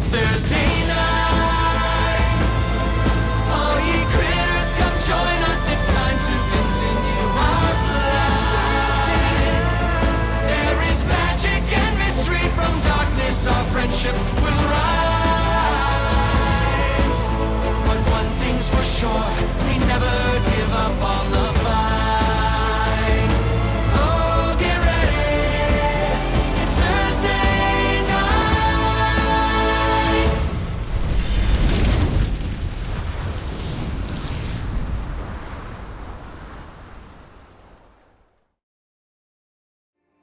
It's Thursday night. All ye critters, come join us. It's time to continue our flight. There is magic and mystery from darkness. Our friendship will rise. But one thing's for sure, we never give up on the fight. Oh, get ready. It's Thursday night.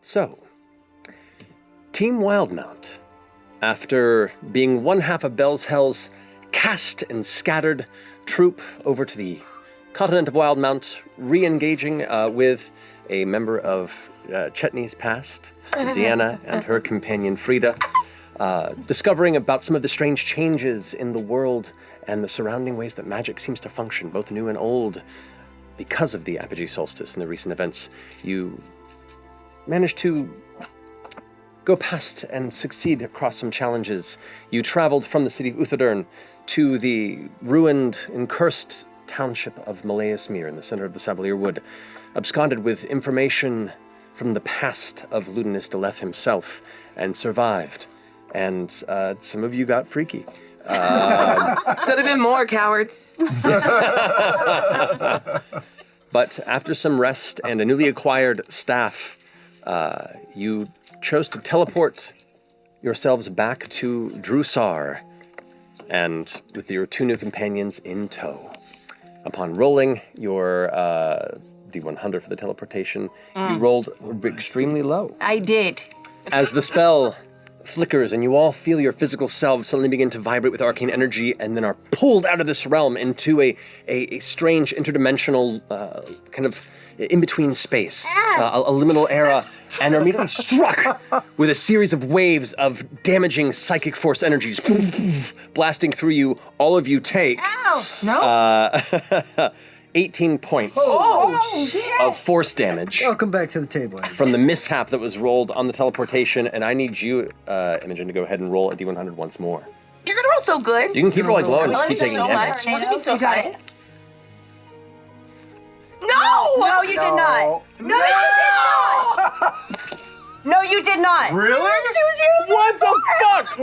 So, Team Wildmount, after being one half of Bell's Hell's cast and scattered troop over to the continent of Wildmount, re-engaging with a member of Chetney's past, Deanna, and her companion Frida, discovering about some of the strange changes in the world and the surrounding ways that magic seems to function, both new and old, because of the apogee solstice and the recent events. You managed to go past and succeed across some challenges. You traveled from the city of Uthadern to the ruined and cursed township of Malaeusmere in the center of the Savalier Wood, absconded with information from the past of Ludinus Deleth himself, and survived. And some of you got freaky. Could have been more, cowards. But after some rest and a newly acquired staff, you chose to teleport yourselves back to Jrusar, and with your two new companions in tow. Upon rolling your D100 for the teleportation, you rolled extremely low. I did. As the spell flickers and you all feel your physical selves suddenly begin to vibrate with arcane energy and then are pulled out of this realm into a strange interdimensional kind of in-between space, a liminal era, and are immediately struck with a series of waves of damaging psychic force energies blasting through you. All of you take 18 points of force damage. Welcome back to the table. From the mishap that was rolled on the teleportation, and I need you, Imogen, to go ahead and roll a D100 once more. You're gonna roll so good. You can keep rolling low and Thank keep you taking so damage. much. Wouldn't it be so got fun? it. No! No, you did not. No, you did not. No, you did not. Really? 2 zeros. What the fuck?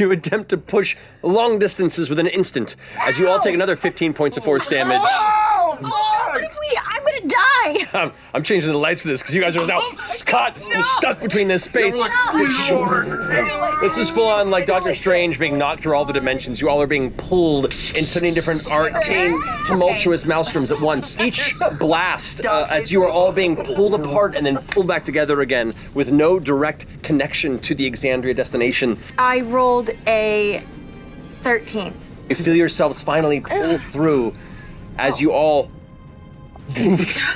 You attempt to push long distances within an instant as you all take another 15 points of force damage. What if I'm gonna die. I'm changing the lights for this because you guys are now caught and stuck between this space. This is full on like Doctor Strange being knocked through all the dimensions. You all are being pulled in so many different arcane, tumultuous maelstroms at once. Each blast, as you are all being pulled apart and then pulled back together again with no direct connection to the Exandria destination. I rolled a 13. You feel yourselves finally pull through as you all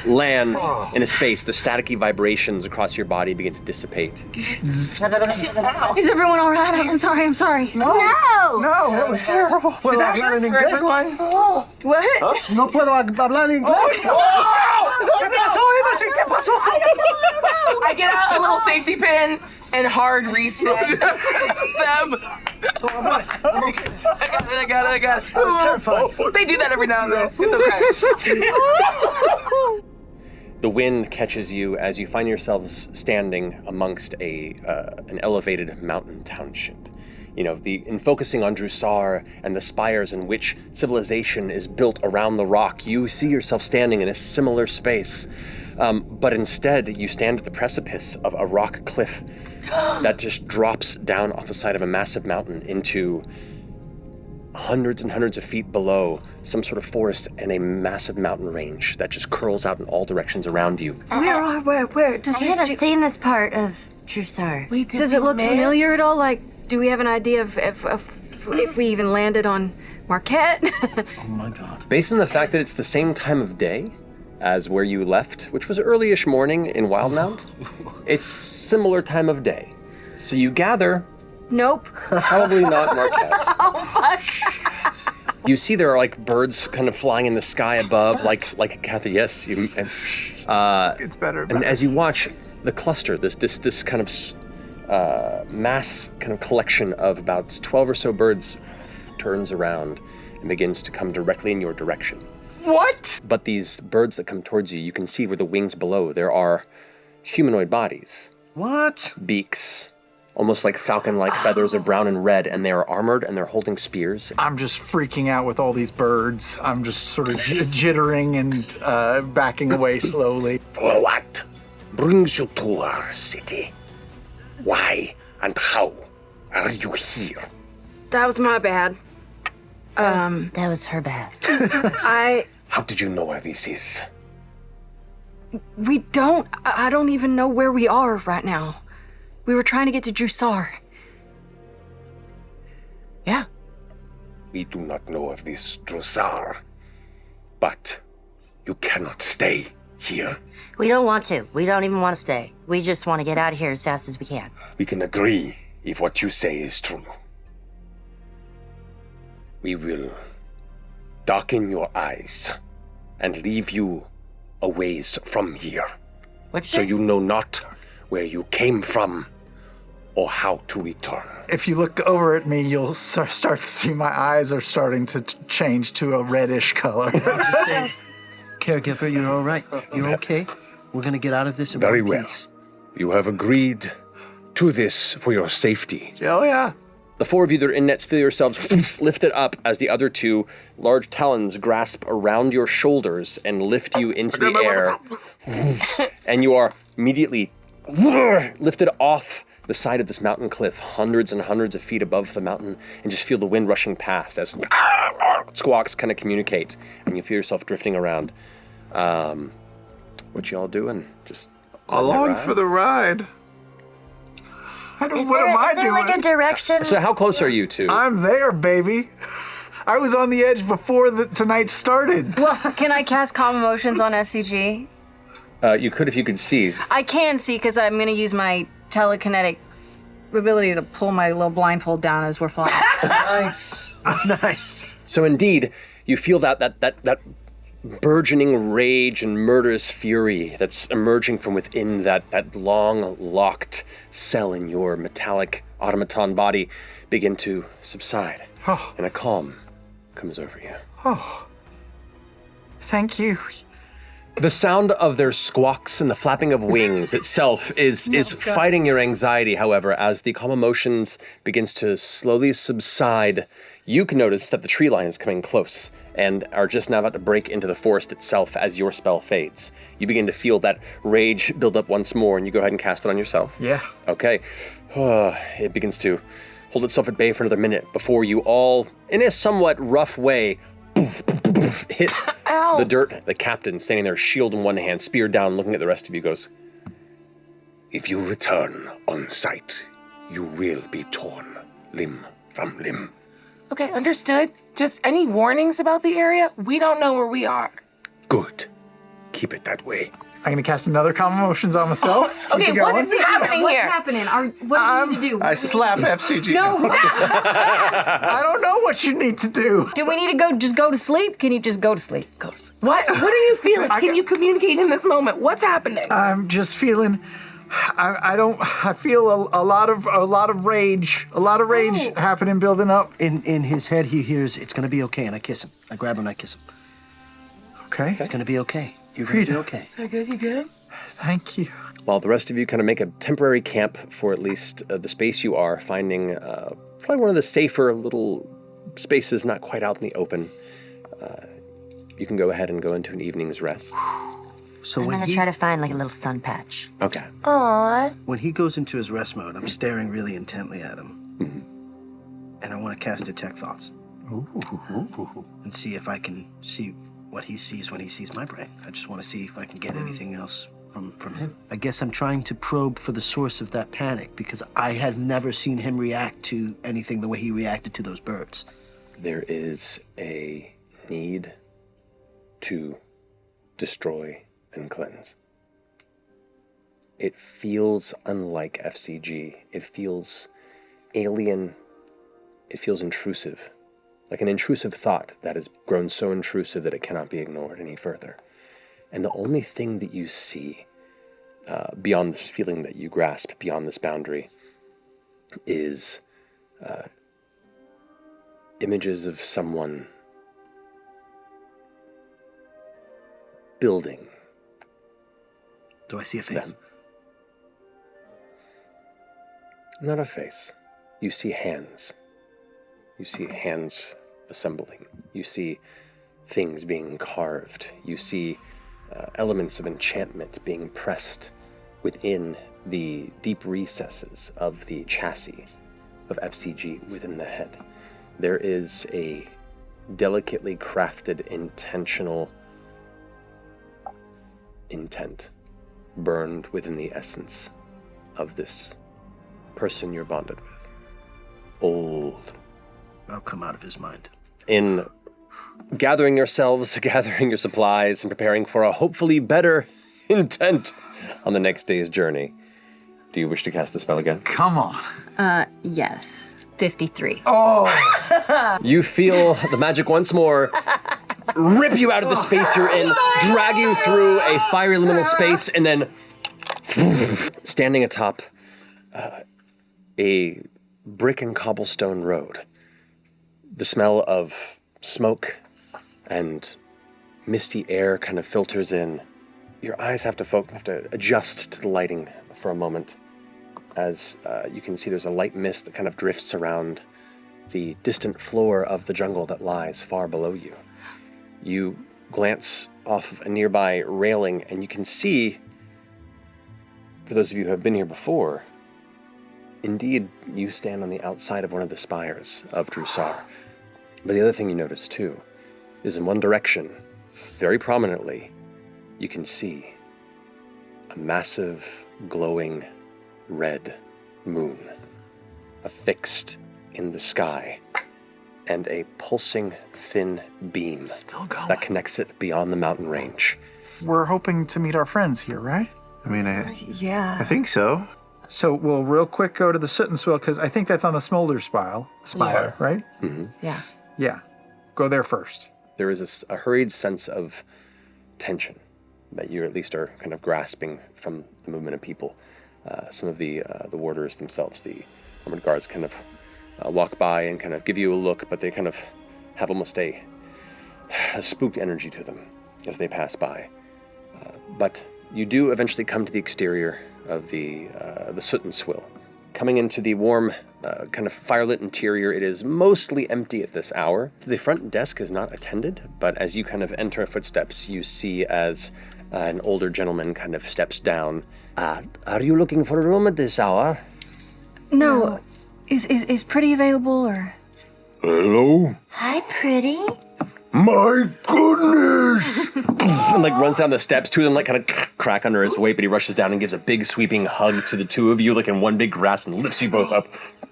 land in a space. The staticky vibrations across your body begin to dissipate. Is everyone all right? I'm sorry. No, that was terrible. Did that hurt for everyone? What? No puedo hablar inglés. ¿Qué pasó, Imogen? ¿Qué pasó? I get out a little safety pin and hard reset them. I got it. That was terrifying. They do that every now and then. It's okay. The wind catches you as you find yourselves standing amongst an elevated mountain township. You know, in focusing on Jrusar and the spires in which civilization is built around the rock, you see yourself standing in a similar space. But instead, you stand at the precipice of a rock cliff that just drops down off the side of a massive mountain into hundreds and hundreds of feet below some sort of forest and a massive mountain range that just curls out in all directions around you. Where does I haven't seen this part of Jrusar. Does it look familiar at all? Like, do we have an idea of if we even landed on Marquet? Oh my God. Based on the fact that it's the same time of day as where you left, which was early-ish morning in Wildmount, it's similar time of day. So you gather, Nope. probably not Marquet. Oh my God. You see there are like birds kind of flying in the sky above, like Kathy, yes. It's better. And as you watch the cluster, this kind of mass kind of collection of about 12 or so birds turns around and begins to come directly in your direction. What? But these birds that come towards you, you can see where the wings below, there are humanoid bodies. What? Beaks, almost like falcon-like feathers of brown and red, and they are armored and they're holding spears. I'm just freaking out with all these birds. I'm just sort of jittering and backing away slowly. For what brings you to our city? Why and how are you here? That was my bad. That was her bad. How did you know where this is? I don't even know where we are right now. We were trying to get to Jrusar. Yeah. We do not know of this Jrusar, but you cannot stay here. We don't want to. We don't even want to stay. We just want to get out of here as fast as we can. We can agree if what you say is true. We will darken your eyes and leave you a ways from here, so you know not where you came from or how to return. If you look over at me, you'll start to see my eyes are starting to change to a reddish color. Just say, caregiver, you're all right. You're okay. We're going to get out of this in Very one well. piece. You have agreed to this for your safety. Oh, yeah. The four of you that are in nets feel yourselves lifted up as the other two large talons grasp around your shoulders and lift you into the air. And you are immediately lifted off the side of this mountain cliff, hundreds and hundreds of feet above the mountain, and just feel the wind rushing past as squawks kind of communicate, and you feel yourself drifting around. What y'all doing? Just Along for the ride. What am I Is there doing? like a direction? So how close are you to? I'm there, baby. I was on the edge before tonight started. Well, can I cast Calm Emotions on FCG? You could if you could see. I can see because I'm going to use my telekinetic ability to pull my little blindfold down as we're flying. Nice. Nice. So indeed, you feel that burgeoning rage and murderous fury that's emerging from within that long locked cell in your metallic automaton body begin to subside. And a calm comes over you. Thank you. The sound of their squawks and the flapping of wings itself is fighting your anxiety, however, as the calm emotions begins to slowly subside. You can notice that the tree line is coming close and are just now about to break into the forest itself as your spell fades. You begin to feel that rage build up once more, and you go ahead and cast it on yourself. Yeah. Okay. It begins to hold itself at bay for another minute before you all, in a somewhat rough way, hit the dirt. The captain, standing there, shield in one hand, spear down, looking at the rest of you, goes, If you return on sight, you will be torn limb from limb. Okay, understood. Just any warnings about the area? We don't know where we are. Good. Keep it that way. I'm going to cast another Calm Emotions on myself. Okay, Keep it going. what's happening What's here? happening? What do we need to do? I slap FCG. No. I don't know what you need to do. Do we need to just go to sleep? Can you just go to sleep? Go to sleep. What are you feeling? Can you communicate in this moment? What's happening? I'm just feeling. I feel a lot of rage. A lot of rage happening, building up. In his head, he hears, it's going to be okay, and I kiss him. I grab him and I kiss him. Okay. It's going to be okay. You're going to be okay. Is that good? You good? Thank you. while the rest of you kind of make a temporary camp for at least the space you are, finding probably one of the safer little spaces not quite out in the open. You can go ahead and go into an evening's rest. So I'm when gonna he, try to find like a little sun patch. Okay. Aww. when he goes into his rest mode, I'm staring really intently at him. And I want to cast Detect Thoughts. And see if I can see what he sees when he sees my brain. I just want to see if I can get anything else from him. I guess I'm trying to probe for the source of that panic because I have never seen him react to anything the way he reacted to those birds. There is a need to destroy and cleanse. It feels unlike FCG. It feels alien. It feels intrusive. Like an intrusive thought that has grown so intrusive that it cannot be ignored any further. And the only thing that you see beyond this feeling that you grasp, beyond this boundary, is images of someone building. Do I see a face? Them. Not a face. You see hands. You see hands assembling. You see things being carved. You see elements of enchantment being pressed within the deep recesses of the chassis of FCG within the head. There is a delicately crafted, intentional intent burned within the essence of this person you're bonded with. Old. I'll come out of his mind. In gathering yourselves, gathering your supplies, and preparing for a hopefully better intent on the next day's journey, do you wish to cast the spell again? Come on. Yes. 53. Oh! You feel the magic once more rip you out of the space you're in, drag you through a fiery liminal space, and then standing atop a brick and cobblestone road. The smell of smoke and misty air kind of filters in. Your eyes have to adjust to the lighting for a moment, as you can see there's a light mist that kind of drifts around the distant floor of the jungle that lies far below you. You glance off of a nearby railing, and you can see, for those of you who have been here before, indeed, you stand on the outside of one of the spires of Jrusar. But the other thing you notice, too, is in one direction, very prominently, you can see a massive, glowing, red moon affixed in the sky, and a pulsing, thin beam that connects it beyond the mountain range. We're hoping to meet our friends here, right? I mean, Yeah. I think so. So we'll real quick go to the Soot and Swill, because I think that's on the Smolder spire, Yes. right? Yeah. Yeah. Go there first. There is a hurried sense of tension that you at least are kind of grasping from the movement of people. Some of the warders themselves, the armored guards, kind of walk by and kind of give you a look, but they kind of have almost a spooked energy to them as they pass by. But you do eventually come to the exterior of the Soot and Swill. Coming into the warm, kind of firelit interior, it is mostly empty at this hour. The front desk is not attended, but as you kind of enter footsteps, you see as an older gentleman kind of steps down. Are you looking for a room at this hour? No. Is Pretty available, or? Hello? Hi, Pretty. My goodness! And like runs down the steps. Two of them like kind of crack under his weight, but he rushes down and gives a big sweeping hug to the two of you, like in one big grasp, and lifts you both up.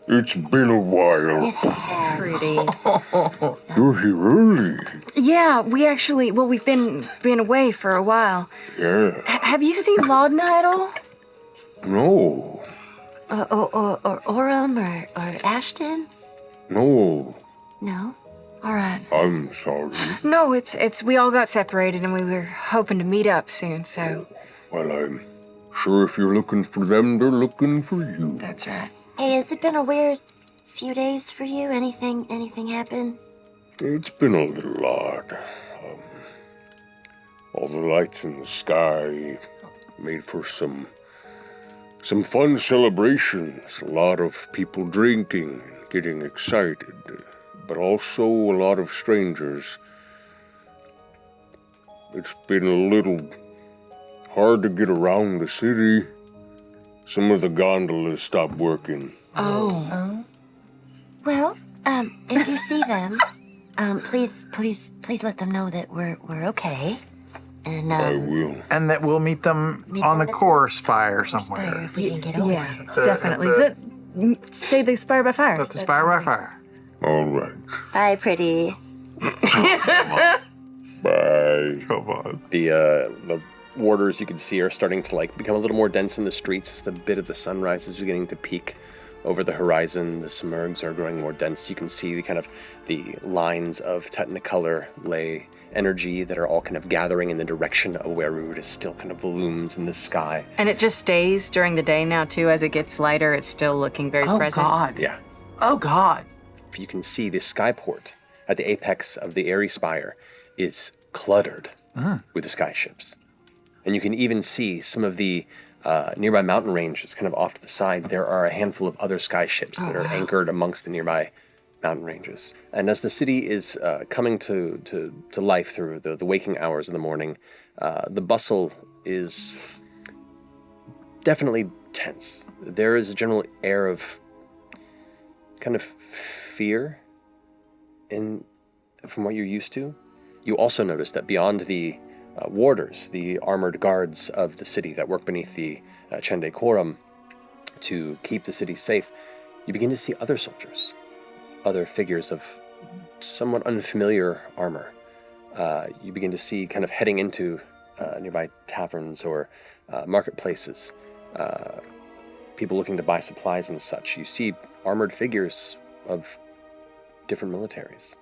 It's been a while. Pretty. You're here early. Yeah, we've been away for a while. Yeah. Have you seen Laudna at all? No. Or Orem or Ashton? No. No? All right. I'm sorry. No, it's we all got separated and we were hoping to meet up soon, so. Well, I'm sure if you're looking for them, they're looking for you. That's right. Hey, has it been a weird few days for you? Anything happen? It's been a little odd. All the lights in the sky made for some fun celebrations. A lot of people drinking and getting excited, but also a lot of strangers. It's been a little hard to get around the city. Some of the gondolas stopped working. Oh. Well, if you see them, please let them know that we're okay. And I will. And that we'll meet them on the core spire somewhere. if we can get over. Yeah, definitely. Say the Spire by Fire. At the spire by fire. All right. Bye, Pretty. Bye. Come on. The warders you can see are starting to like become a little more dense in the streets as the bit of the sunrise is beginning to peek over the horizon. The smurgs are growing more dense. You can see the lines of technicolor lay energy that are all kind of gathering in the direction of where Ruta still kind of looms in the sky. And it just stays during the day now, too. As it gets lighter, it's still looking very present. Oh, God. Yeah. Oh, God. You can see the skyport at the apex of the airy spire is cluttered with the sky ships. And you can even see some of the nearby mountain ranges kind of off to the side. There are a handful of other sky ships that are anchored amongst the nearby mountain ranges. And as the city is coming to life through the waking hours of the morning, the bustle is definitely tense. There is a general air of kind of fear from what you're used to. You also notice that beyond the warders, the armored guards of the city that work beneath the Chende Quorum to keep the city safe, you begin to see other soldiers, other figures of somewhat unfamiliar armor. You begin to see kind of heading into nearby taverns or marketplaces, people looking to buy supplies and such. You see armored figures of different militaries,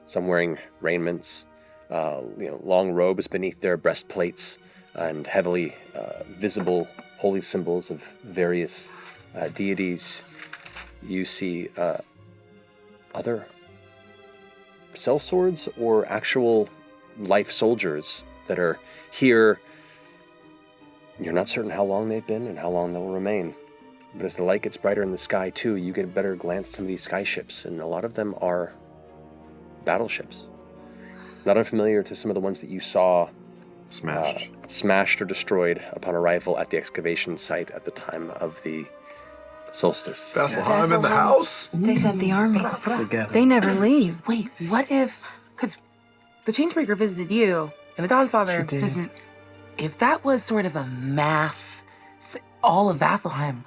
some wearing raiments, long robes beneath their breastplates, and heavily visible holy symbols of various deities. You see other sellswords or actual life soldiers that are here. You're not certain how long they've been and how long they'll remain. But as the light gets brighter in the sky, too, you get a better glance at some of these sky ships, and a lot of them are battleships. Not unfamiliar to some of the ones that you saw smashed or destroyed upon arrival at the excavation site at the time of the solstice. Vasselheim in the house? They said the armies. Together. They never leave. Wait, what if... Because the Changebreaker visited you, and the Dawnfather did. visited... If that was sort of a mass... All of Vasselheim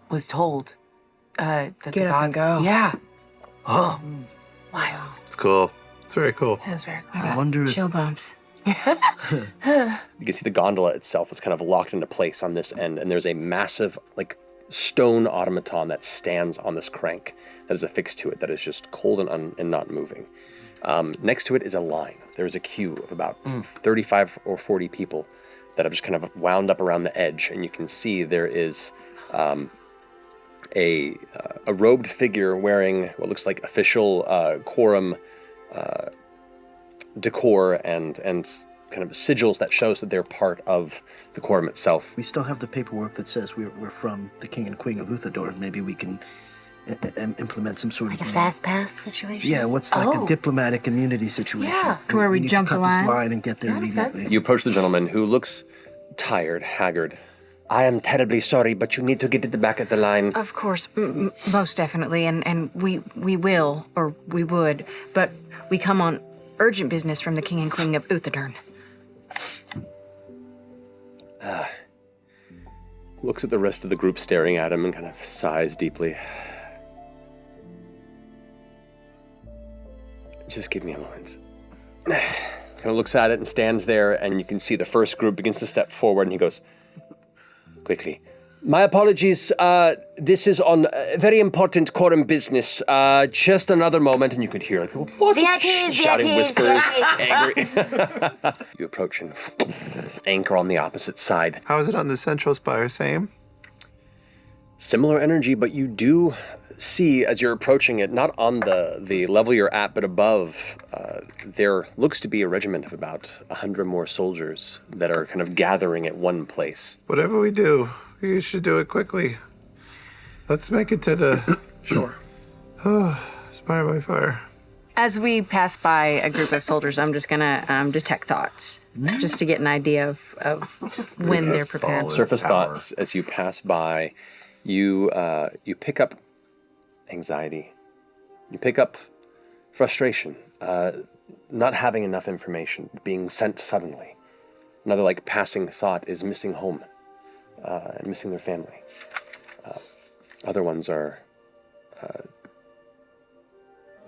was told that the Get up and gods... go. Yeah. Oh, wild. It's cool. It's very cool. That was very cool. I wonder if Chill bumps. You can see the gondola itself is kind of locked into place on this end, and there's a massive, stone automaton that stands on this crank that is affixed to it that is just cold and not moving. Next to it is a line. There's a queue of about 35 or 40 people that have just kind of wound up around the edge, and you can see there is a robed figure wearing what looks like official quorum decor and kind of sigils that shows that they're part of the quorum itself. we still have the paperwork that says we're from the King and Queen of Uthador. Maybe we can implement some sort Like a of fast pass situation? Yeah, what's like a diplomatic immunity situation? Yeah. To where we need jump to the cut line? this line and get there That makes immediately. sense. You approach the gentleman who looks tired, haggard. I am terribly sorry, but you need to get to the back of the line. Of course, most definitely, and we will, or we would, but we come on urgent business from the King and Queen of Uthadorn. Looks at the rest of the group staring at him and kind of sighs deeply. Just give me a moment. Kind of looks at it and stands there, and you can see the first group begins to step forward, and he goes, quickly, my apologies, this is on very important quorum business. Just another moment, and you could hear, what? VIPs, Shouting VIPs, whispers, VIPs. angry. You approach and anchor on the opposite side. How is it on the central spire? Same? Similar energy, but you do see, as you're approaching it, not on the level you're at, but above, there looks to be a regiment of about 100 more soldiers that are kind of gathering at one place. Whatever we do, you should do it quickly. Let's make it to the shore. Spire by fire. As we pass by a group of soldiers, I'm just gonna detect thoughts, just to get an idea of when they're prepared. Solid Surface power. thoughts, as you pass by, you pick up anxiety. You pick up frustration, not having enough information, being sent suddenly. Another passing thought is missing home, and missing their family. Other ones are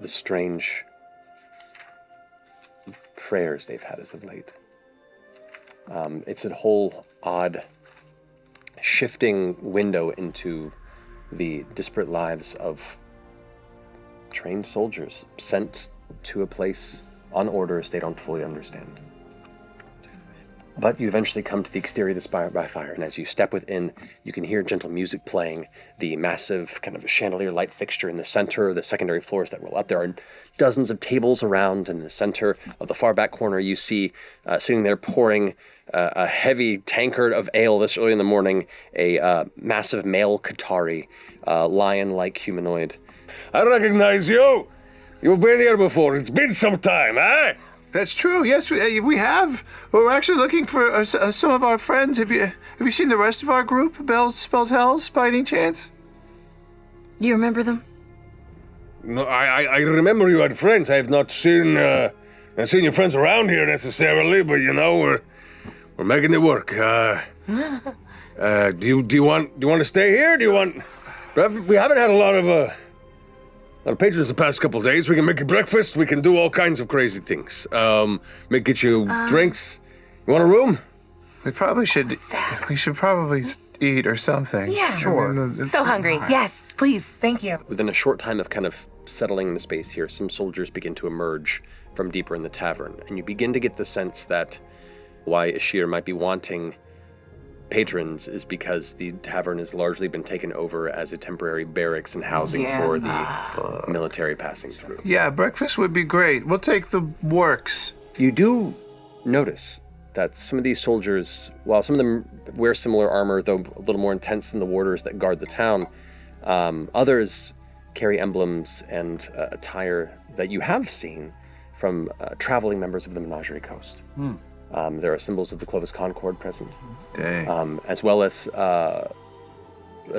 the strange prayers they've had as of late. It's a whole odd shifting window into the disparate lives of trained soldiers sent to a place on orders they don't fully understand. But you eventually come to the exterior of the Spire by Fire, and as you step within, you can hear gentle music playing. The massive kind of chandelier light fixture in the center, the secondary floors that roll up. There are dozens of tables around. In the center of the far back corner, you see sitting there pouring a heavy tankard of ale this early in the morning, a massive male Qatari, lion-like humanoid. I recognize you. You've been here before. It's been some time, eh? That's true. Yes, we have. We're actually looking for some of our friends. Have you seen the rest of our group, Bells Spells Hells, by any chance? You remember them? No, I remember you had friends. I have not seen your friends around here necessarily, but you know we're making it work. Do you want to stay here? Do you want? We haven't had a lot of patrons the past couple of days. We can make you breakfast. We can do all kinds of crazy things. Get you drinks. You want a room? We probably should. We should probably eat or something. Yeah. Sure. So hungry. Yes, please. Thank you. Within a short time of kind of settling in the space here, some soldiers begin to emerge from deeper in the tavern, and you begin to get the sense that why Ashir might be wanting patrons is because the tavern has largely been taken over as a temporary barracks and housing for the military passing through. Yeah, breakfast would be great. We'll take the works. You do notice that some of these soldiers, while some of them wear similar armor, though a little more intense than the warders that guard the town, others carry emblems and attire that you have seen from traveling members of the Menagerie Coast. There are symbols of the Clovis Concord present. Dang. As well as a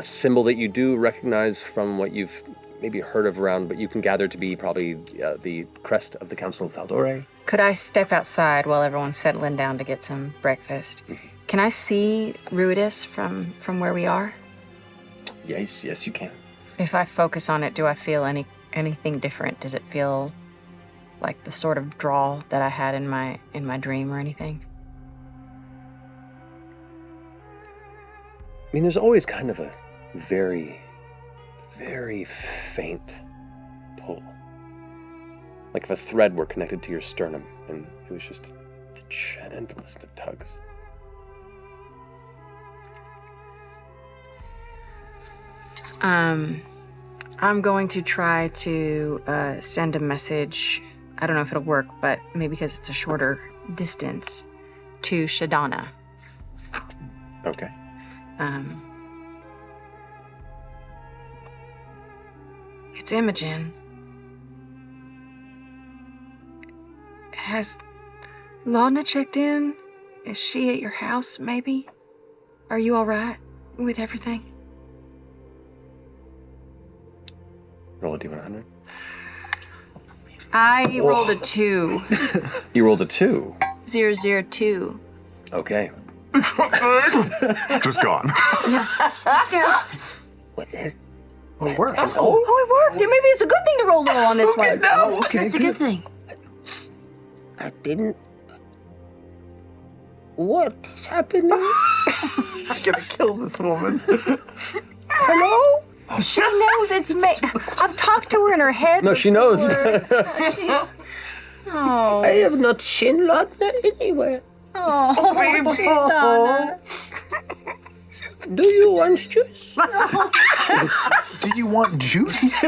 symbol that you do recognize from what you've maybe heard of around, but you can gather to be probably the crest of the Council of Thaldore. Could I step outside while everyone's settling down to get some breakfast? Can I see Ruidus from where we are? Yes, you can. If I focus on it, do I feel anything different? Does it feel like the sort of drawl that I had in my dream or anything? I mean, there's always kind of a very, very faint pull. Like if a thread were connected to your sternum and it was just the gentlest of tugs. I'm going to try to send a message. I don't know if it'll work, but maybe because it's a shorter distance, to Shadana. Okay. It's Imogen. Has Laudna checked in? Is she at your house, maybe? Are you all right with everything? Roll a D100. I rolled a 2. You rolled a 2. 002. Okay. Just gone. What? Oh, it worked. Oh, it worked. Maybe it's a good thing to roll low on this one. Oh, okay. It's a good thing. I didn't. What is happening? She's gonna kill this woman. Hello? She knows it's me. I've talked to her in her head. No, she knows. She's... Oh. I have not seen Laudna anywhere. Oh, baby. Donna. Do you want juice? Do you want juice?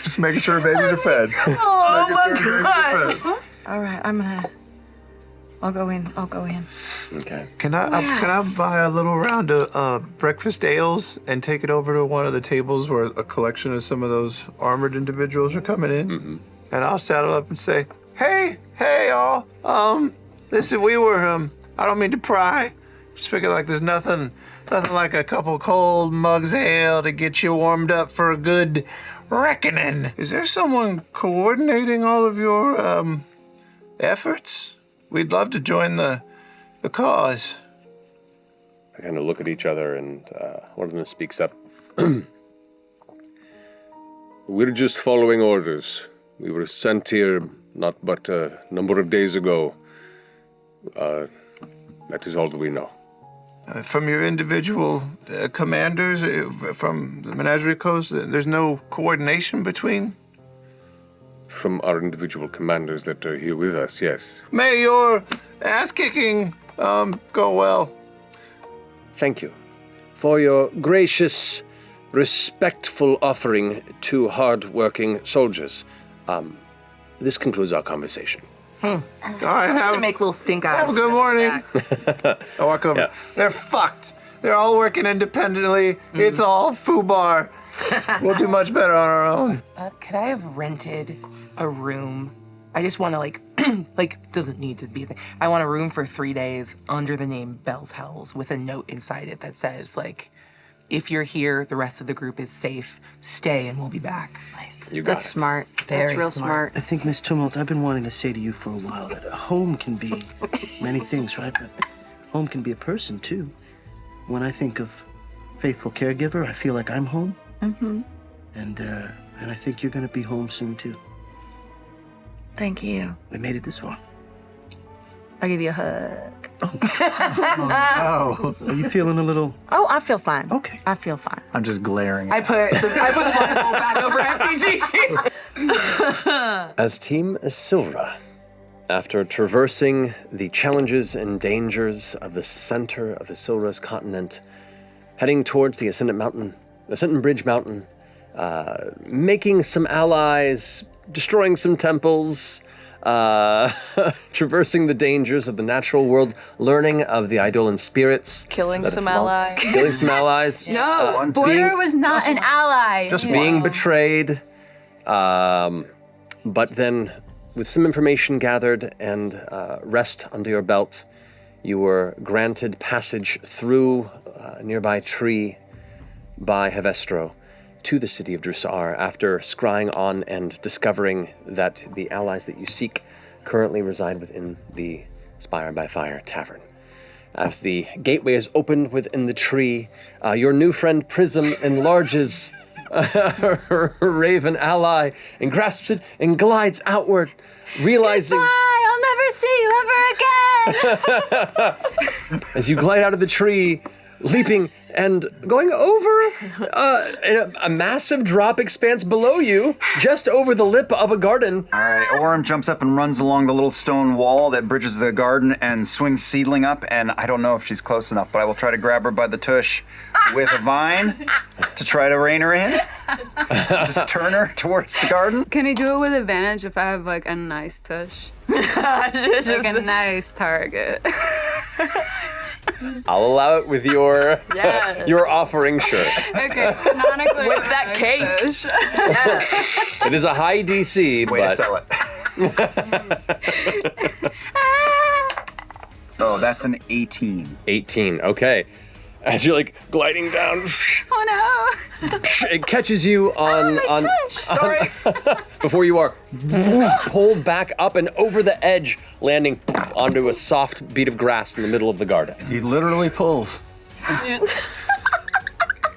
Just making sure babies are fed. Oh, my God. All right, I'll go in. Okay. Can I buy a little round of breakfast ales and take it over to one of the tables where a collection of some of those armored individuals are coming in? Mm-hmm. And I'll saddle up and say, hey, all. Listen, we were, I don't mean to pry. Just figure like there's nothing like a couple cold mugs of ale to get you warmed up for a good reckoning. Is there someone coordinating all of your, efforts? We'd love to join the cause. I kind of look at each other, and one of them speaks up. We're just following orders. We were sent here not but a number of days ago. That is all that we know. from your individual commanders from the Menagerie Coast? There's no coordination between? From our individual commanders that are here with us, yes. May your ass-kicking go well. Thank you for your gracious, respectful offering to hard-working soldiers. This concludes our conversation. All right, I'm gonna make little stink eyes. have a good morning. I walk over. Yeah. They're fucked. They're all working independently. It's all FUBAR. We'll do much better on our own. Could I have rented a room? I just want to doesn't need to be there. I want a room for 3 days under the name Bell's Hells with a note inside it that says if you're here, the rest of the group is safe. Stay and we'll be back. Nice. You got That's it. smart. That's real smart. I think, Miss Tumult, I've been wanting to say to you for a while that a home can be many things, right? But home can be a person, too. When I think of faithful caregiver, I feel like I'm home. Mm-hmm. And I think you're going to be home soon, too. Thank you. We made it this far. I'll give you a hug. Oh, are you feeling a little... Oh, I feel fine. Okay. I feel fine. I'm just glaring. I put the waterfall back over FCG. As Team Isilra, after traversing the challenges and dangers of the center of Isilra's continent, heading towards the Ascendant Bridge Mountain, making some allies, destroying some temples, traversing the dangers of the natural world, learning of the Eidolon spirits. Killing some allies. Killing some allies. No, Border was not an ally. Just being betrayed. But then, with some information gathered and rest under your belt, you were granted passage through a nearby tree by Hevestro to the city of Jrusar after scrying on and discovering that the allies that you seek currently reside within the Spire by Fire Tavern. As the gateway is opened within the tree, your new friend Prism enlarges her raven ally and grasps it and glides outward, realizing... Goodbye, I'll never see you ever again. As you glide out of the tree, leaping and going over a massive drop expanse below you, just over the lip of a garden. All right, Orem jumps up and runs along the little stone wall that bridges the garden and swings Seedling up, and I don't know if she's close enough, but I will try to grab her by the tush with a vine to try to rein her in. Just turn her towards the garden. Can I do it with advantage if I have like a nice tush? Like a nice target. I'll allow it with your your offering shirt. Okay, canonically With that cake. tush. It is a high DC, Way but to sell it. Oh, that's an 18. 18. Okay. As you're like gliding down, Oh no! it catches you on Sorry. before you are pulled back up and over the edge, landing onto a soft bead of grass in the middle of the garden. He literally pulls.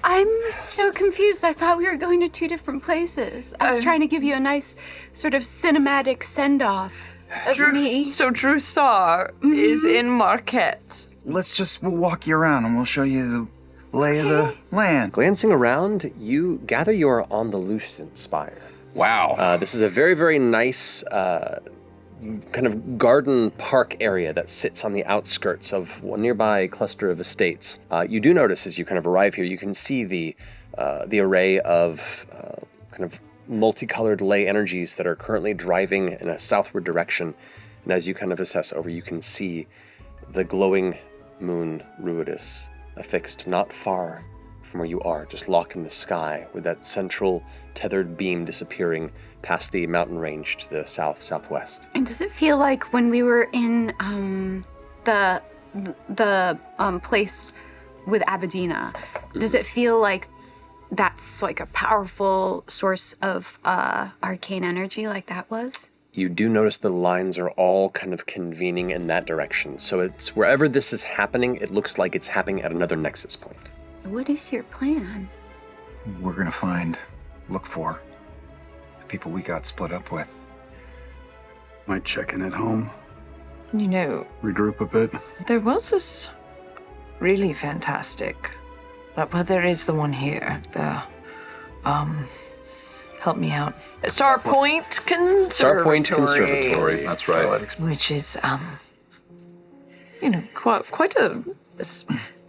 I'm so confused. I thought we were going to two different places. I was trying to give you a nice sort of cinematic send-off of me. So Jrusar is in Marquet. We'll walk you around and we'll show you the lay of the land. Glancing around, you gather you are on the Lucent Spire. Wow. This is a very, very nice kind of garden park area that sits on the outskirts of one nearby cluster of estates. You do notice as you kind of arrive here, you can see the array of kind of multicolored ley energies that are currently driving in a southward direction. And as you kind of assess over, you can see the glowing moon Ruidus affixed not far from where you are, just locked in the sky, with that central tethered beam disappearing past the mountain range to the southwest. And does it feel like when we were in the place with Abadina, does it feel like that's like a powerful source of arcane energy like that was? You do notice the lines are all kind of convening in that direction. So it's wherever this is happening, it looks like it's happening at another nexus point. What is your plan? We're gonna look for the people we got split up with. Might check in at home, You know, regroup a bit. There was this really fantastic. But there is the one here. Help me out. Starpoint Conservatory. That's right. Which is, quite a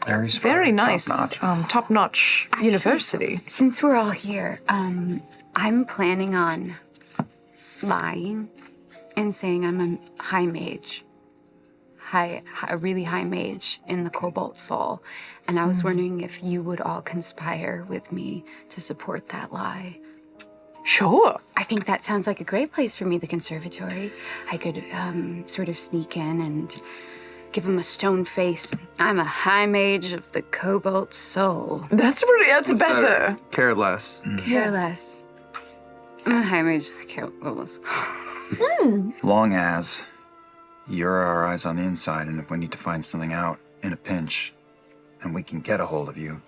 very nice, top-notch university. Since we're all here, I'm planning on lying and saying I'm a high mage. A really high mage in the Cobalt Soul. And I was wondering if you would all conspire with me to support that lie. Sure. I think that sounds like a great place for me, the conservatory. I could sort of sneak in and give him a stone face. I'm a high mage of the Cobalt Soul. That's better. Care less. Careless. I'm a high mage of the Cobalt Soul. Long as you're our eyes on the inside, and if we need to find something out in a pinch, and we can get a hold of you.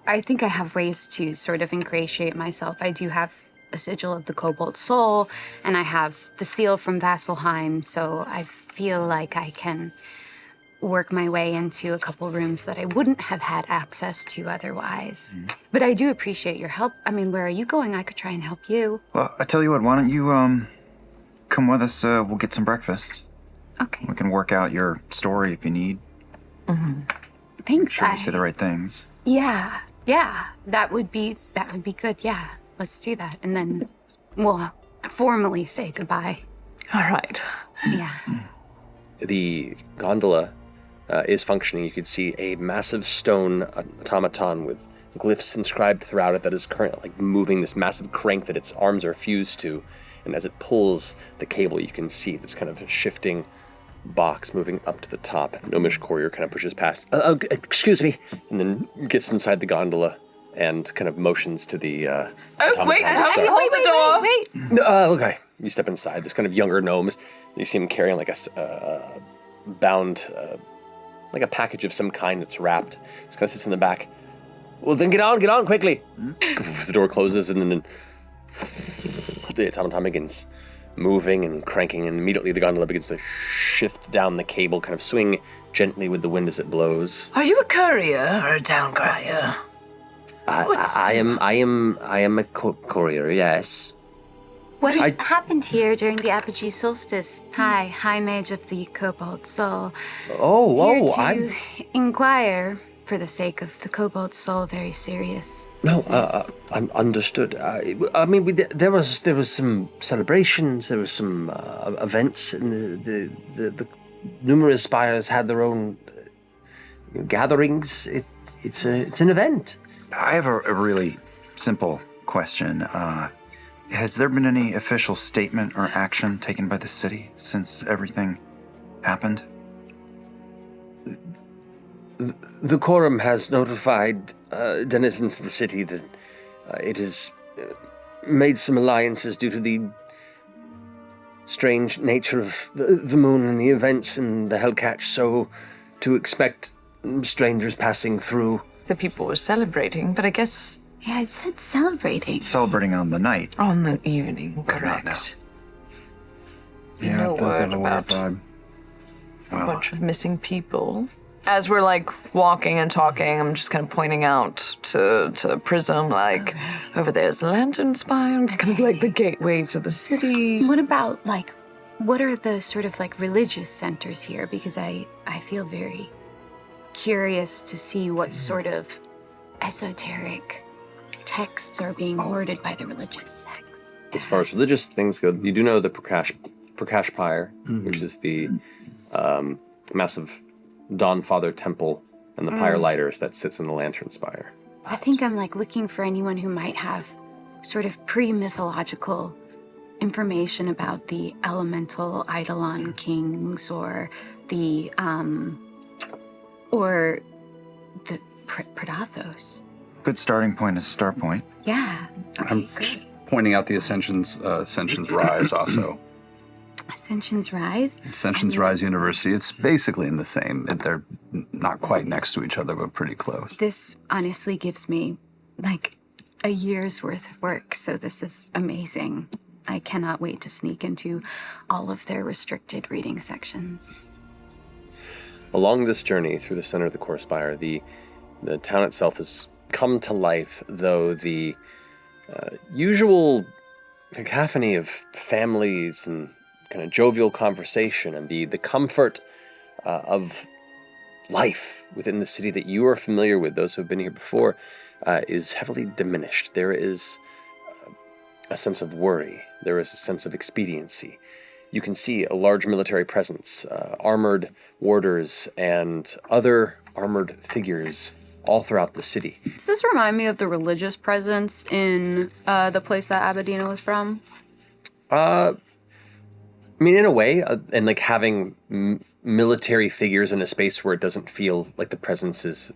I think I have ways to sort of ingratiate myself. I do have a sigil of the Cobalt Soul, and I have the seal from Vasselheim, so I feel like I can work my way into a couple rooms that I wouldn't have had access to otherwise. But I do appreciate your help. I mean, where are you going? I could try and help you. Well, I tell you what, why don't you come with us? We'll get some breakfast. Okay. We can work out your story if you need. Thanks. Sure you say the right things. Yeah, that would be good. Yeah, let's do that, and then we'll formally say goodbye. All right. Yeah. The gondola is functioning. You could see a massive stone automaton with glyphs inscribed throughout it that is currently moving this massive crank that its arms are fused to, and as it pulls the cable, you can see this kind of shifting box moving up to the top. Gnomish courier kind of pushes past. Excuse me, and then gets inside the gondola and kind of motions to the. Hold the door. Wait. Okay, you step inside. This kind of younger gnomes. You see him carrying like a bound, like a package of some kind that's wrapped. Just kind of sits in the back. Well, then get on quickly. The door closes, and then the automaton begins moving and cranking, and immediately the gondola begins to shift down the cable, kind of swing gently with the wind as it blows. Are you a courier or a town crier? I am a courier, yes. What happened here during the apogee solstice? Hi, High Mage of the Cobalt Soul. Here to inquire, for the sake of the Cobalt Soul, very serious business. Understood. I mean, there was some celebrations. There was some events, and the numerous spires had their own gatherings. It's an event. I have a really simple question. Has there been any official statement or action taken by the city since everything happened? The quorum has notified denizens of the city that it has made some alliances due to the strange nature of the moon and the events and the Hellcatch, so to expect strangers passing through. The people were celebrating, but I guess... Yeah, I said celebrating. Celebrating on the night. On the evening, correct. Yeah, No it does have word a weird about vibe. a bunch of missing people. As we're like walking and talking, I'm just kind of pointing out to Prism, like, over there's the Lantern Spire. It's kind of like the gateway to the city. What about, what are the sort of, religious centers here? Because I feel very curious to see what sort of esoteric texts are being worded by the religious sects. As far as religious things go, you do know the Prakash Pyre, which is the massive Dawn Father temple and the pyre lighters that sits in the Lantern Spire. I think I'm looking for anyone who might have sort of pre-mythological information about the elemental Eidolon kings or the Predathos. Good starting point is start point. Yeah. Okay, I'm just pointing out the Ascension's Rise also. Ascension's Rise? Ascension's Rise University. It's basically in the same. They're not quite next to each other, but pretty close. This honestly gives me a year's worth of work, so this is amazing. I cannot wait to sneak into all of their restricted reading sections. Along this journey through the center of the core spire, the town itself has come to life, though the usual cacophony of families and kind of jovial conversation and the comfort of life within the city that you are familiar with, those who have been here before, is heavily diminished. There is a sense of worry. There is a sense of expediency. You can see a large military presence, armored warders and other armored figures all throughout the city. Does this remind me of the religious presence in the place that Abadina was from? I mean, in a way, and like having military figures in a space where it doesn't feel like the presence is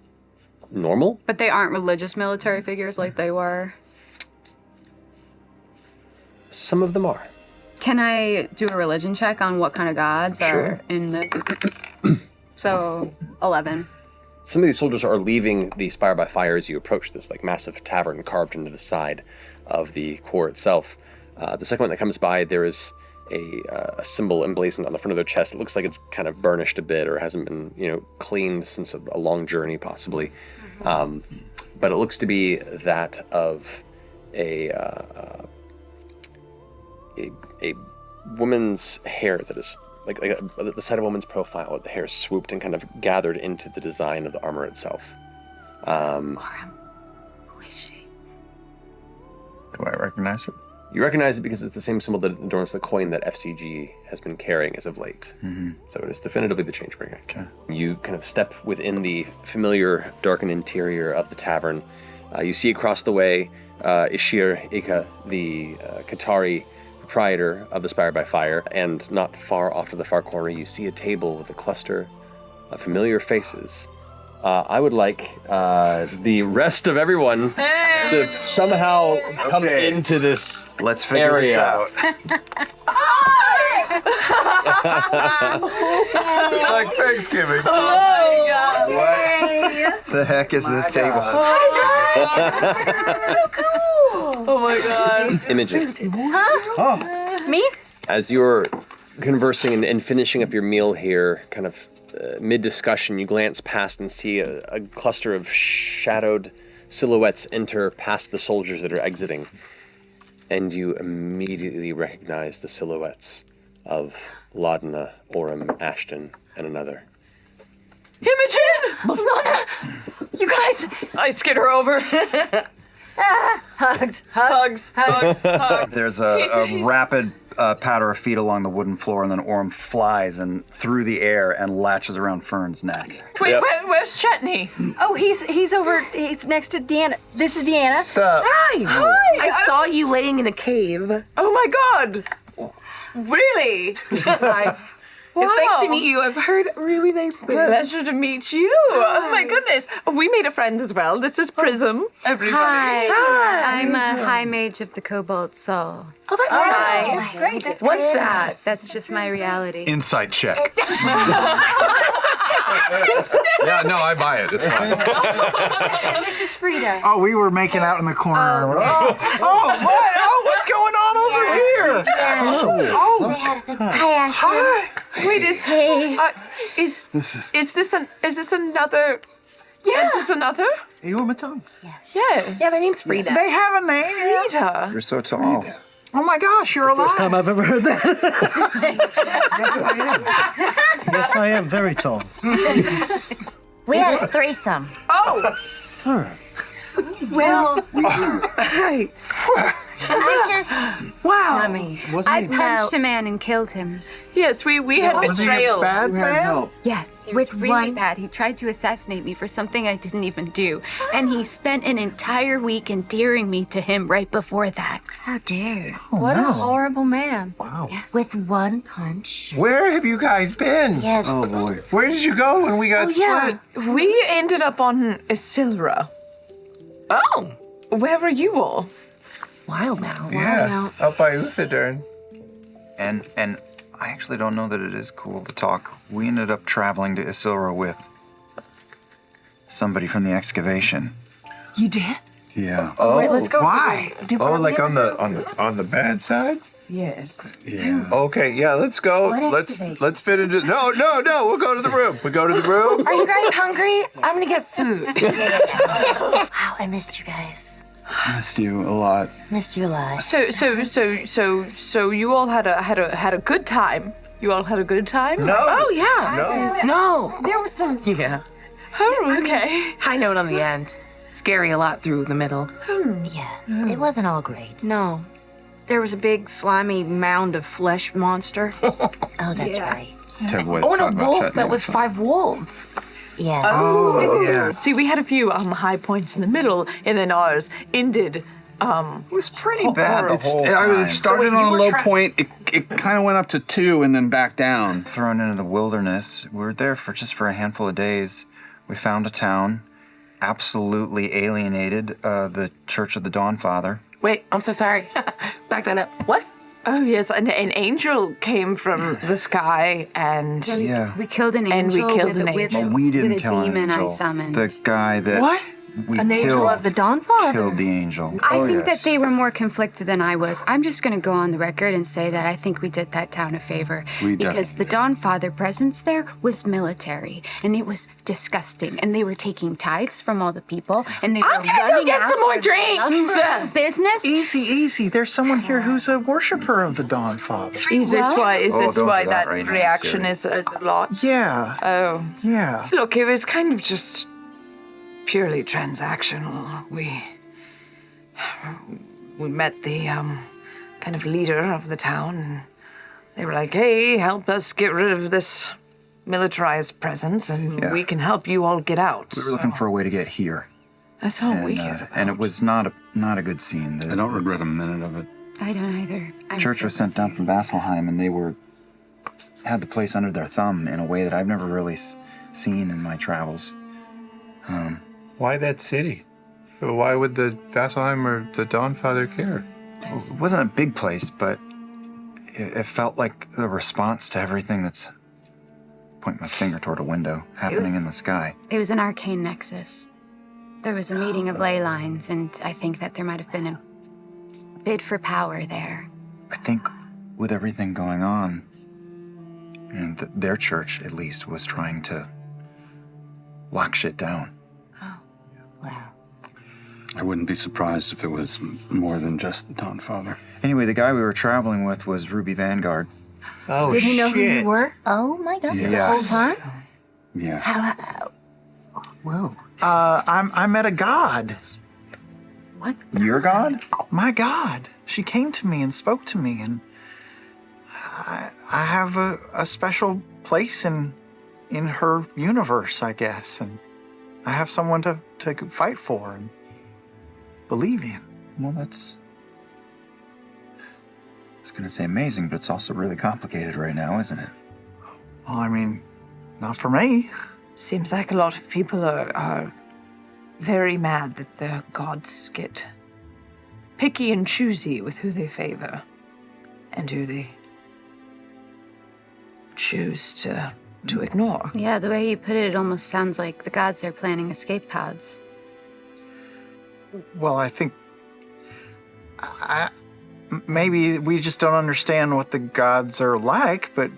normal. But they aren't religious military figures like they were. Some of them are. Can I do a religion check on what kind of gods are in this? So, 11. Some of these soldiers are leaving the Spire by Fire as you approach this like massive tavern carved into the side of the core itself. The second one that comes by, there is a symbol emblazoned on the front of their chest. It looks like it's kind of burnished a bit or hasn't been, cleaned since a long journey, possibly. But it looks to be that of a woman's hair that is like the side of a woman's profile. The hair is swooped and kind of gathered into the design of the armor itself. Who is she? Do I recognize her? You recognize it because it's the same symbol that adorns the coin that FCG has been carrying as of late. Mm-hmm. So it is definitively the Changebringer. Okay. You kind of step within the familiar darkened interior of the tavern. You see across the way Ishir Ika, the Qatari proprietor of the Spire by Fire, and not far off to the far corner you see a table with a cluster of familiar faces. I would like the rest of everyone to somehow come into this Let's figure this out. It's like Thanksgiving. What the heck is this table? Oh my god. Imogen. Me? As you're conversing and finishing up your meal here, kind of mid-discussion, you glance past and see a cluster of shadowed silhouettes enter past the soldiers that are exiting. And you immediately recognize the silhouettes of Laudna, Orem, Ashton, and another. Imogen! Lana! You guys! I skid her over. Hugs. There's a rapid patter of feet along the wooden floor, and then Orem flies and through the air and latches around Fern's neck. Wait, where's Chetney? Oh, he's over. He's next to Deanna. This is Deanna. Hi. Hi. I saw you laying in a cave. Oh my god. Really? It's nice to meet you. I've heard really nice things. Pleasure to meet you. Oh my goodness. We made a friend as well. This is Prism, everybody. Hi. I'm a high mage of the Cobalt Soul. Oh, that's nice. That's right. That's What's that? That's just my reality. Insight check. Yeah, no, I buy it. It's fine. And this is Frida. Oh, we were making out in the corner. What? Oh, what's going on over here? Hi, Ashley. Wait, is this another? Yeah. Is this another? You were my tongue. Yes. Yeah, my name's Frida. They have a name. Frida. You're so tall. Oh my gosh, you're alive. First time I've ever heard that. Yes, I am. Yes, I am very tall. We had a threesome. Fern. Well, hi. I just... Wow. Not me. I punched a man and killed him. Yes, we had Was he a betrayal. bad man? Yes, he With was really one- bad. He tried to assassinate me for something I didn't even do. And he spent an entire week endearing me to him right before that. How dare. What a horrible man. Wow. With one punch. Where have you guys been? Yes. Oh boy. Where did you go when we got split? We ended up on Isilra. Oh, Where were you all? wild now. Yeah, up by Uthadern. And I actually don't know that it is cool to talk. We ended up traveling to Isilra with somebody from the excavation. You did? Yeah. Oh, Let's go. Why? Oh, like on the bad side? Yes. Yeah. Okay, yeah, let's go. What Let's excavation? fit into. No. We'll go to the room. We go to the room. Are you guys hungry? I'm gonna get food. Wow, I missed you guys. Missed you a lot. Missed you a lot. So you all had a good time. You all had a good time? No. Oh yeah. No. There was some. Yeah. Oh, okay. High note on the end. Scary a lot through the middle. Yeah, it wasn't all great. No. There was a big slimy mound of flesh monster. Oh, that's right. Terrible way to Oh, and talk a about wolf Chetney, that was so. 5 wolves. Yeah. Oh, yeah. See, we had a few high points in the middle, and then ours ended. It was pretty bad. the whole It time. started on a low point. It kind of went up to 2 and then back down. Thrown into the wilderness. We were there for just a handful of days. We found a town, absolutely alienated the Church of the Dawn Father. Wait, I'm so sorry. Back that up. What? Oh yes, an angel came from the sky, and Yeah. We killed an And we angel killed with, an a- with, angel. a- We didn't with a kill an demon angel. I summoned. The guy that What? we An angel killed of the Dawn Father. killed the angel. I Oh, think yes. that they were more conflicted than I was. I'm just going to go on the record and say that I think we did that town a favor. We because the Dawn Father presence there was military, and it was disgusting. And they were taking tithes from all the people, and they were I'm gonna go running get out some more for the drinks. lumber business. Easy. There's someone here who's a worshiper of the Dawn Father. is this why? Is Oh, this don't why do that that right now, reaction Siri. is a lot? Yeah. Oh, Yeah. look, it was kind of just purely transactional. We met the kind of leader of the town, and they were like, "Hey, help us get rid of this militarized presence, and Yeah. we can help you all get out." We were looking for a way to get here. That's all we And, cared about. and it was not a good scene. I don't regret a minute of it. I don't either. I'm Church so was sent down from Vasselheim, and they had the place under their thumb in a way that I've never really seen in my travels. Why that city? Why would the Vasselheim or the Dawn Father care? It wasn't a big place, but it felt like the response to everything that's pointing my finger toward a window happening in the sky. It was an arcane nexus. There was a meeting of ley lines, and I think that there might have been a bid for power there. I think with everything going on, their church at least was trying to lock shit down. Wow. I wouldn't be surprised if it was more than just the Dawn Father. Anyway, the guy we were traveling with was Ruby Vanguard. Oh, Did he know who you were? Oh my God. Yeah. The whole time? Yeah. How? Whoa. I met a god. What? Your god? My god. She came to me and spoke to me, and I have a special place in her universe, I guess, and I have someone to fight for and believe in. Well, that's... I was going to say amazing, but it's also really complicated right now, isn't it? Well, I mean, not for me. Seems like a lot of people are very mad that the gods get picky and choosy with who they favor and who they choose to ignore. Yeah, the way you put it, it almost sounds like the gods are planning escape pods. Well, I think maybe we just don't understand what the gods are like, but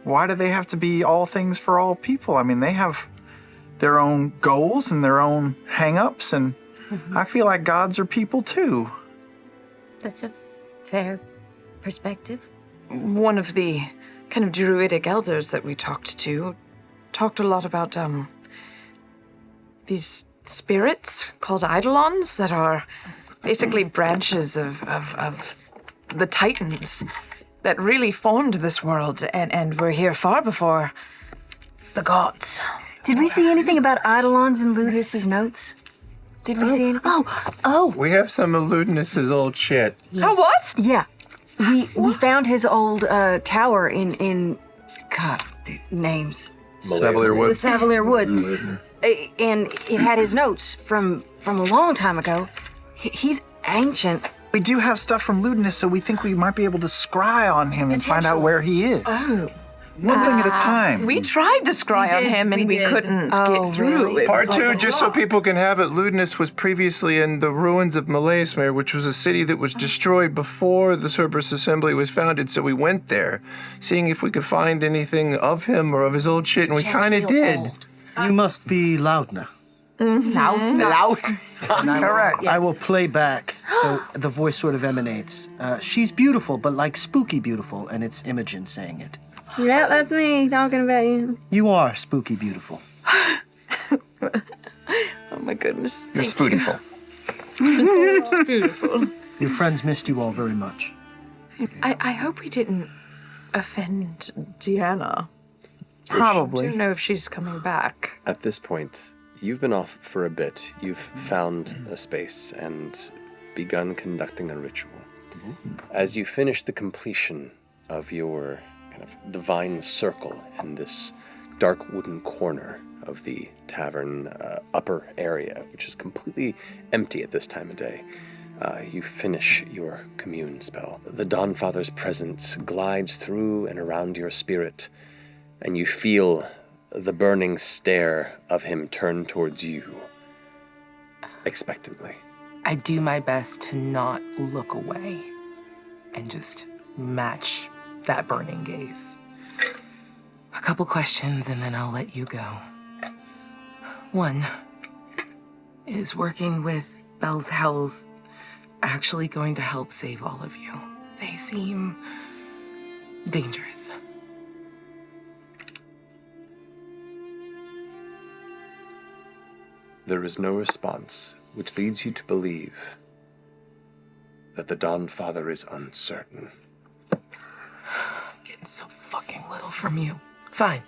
why do they have to be all things for all people? I mean, they have their own goals and their own hang-ups, and I feel like gods are people too. That's a fair perspective. One of the kind of druidic elders that we talked to talked a lot about these spirits called eidolons that are basically branches of the titans that really formed this world and were here far before the gods. Did we see anything about Eidolons in Ludus's notes? Did we see anything? Oh, We have some of Ludinus's old shit. Oh, what? yeah. We found his old tower in God, names. Savalier The Wood. Savalier Wood. And it had his notes from a long time ago. He's ancient. We do have stuff from Ludinus, so we think we might be able to scry on him and find out Potentially. where he is. Oh. One thing at a time. We tried to scry on him and we couldn't get through. It Part was two, like a just so lot. people can have it, Ludinus was previously in the ruins of Malaysmere, which was a city that was destroyed before the Cerberus Assembly was founded, so we went there, seeing if we could find anything of him or of his old shit, and we kind of did. You must be Loudna. Loud. Correct. I will play back, so the voice sort of emanates. She's beautiful, but like spooky beautiful, and it's Imogen saying it. Yeah, that's me talking about you. You are spooky beautiful. Oh my goodness. You're spootiful. It's beautiful. Your friends missed you all very much. I hope we didn't offend Deanna. Probably. I don't know if she's coming back. At this point, you've been off for a bit. You've found a space and begun conducting a ritual. As you finish the completion of your kind of divine circle in this dark wooden corner of the tavern upper area, which is completely empty at this time of day, you finish your commune spell. The Dawnfather's presence glides through and around your spirit, and you feel the burning stare of him turn towards you expectantly. I do my best to not look away and just match that burning gaze. A couple questions and then I'll let you go. One, is working with Bell's Hells actually going to help save all of you? They seem dangerous. There is no response, which leads you to believe that the Dawnfather is uncertain. Getting so fucking little from you. Fine.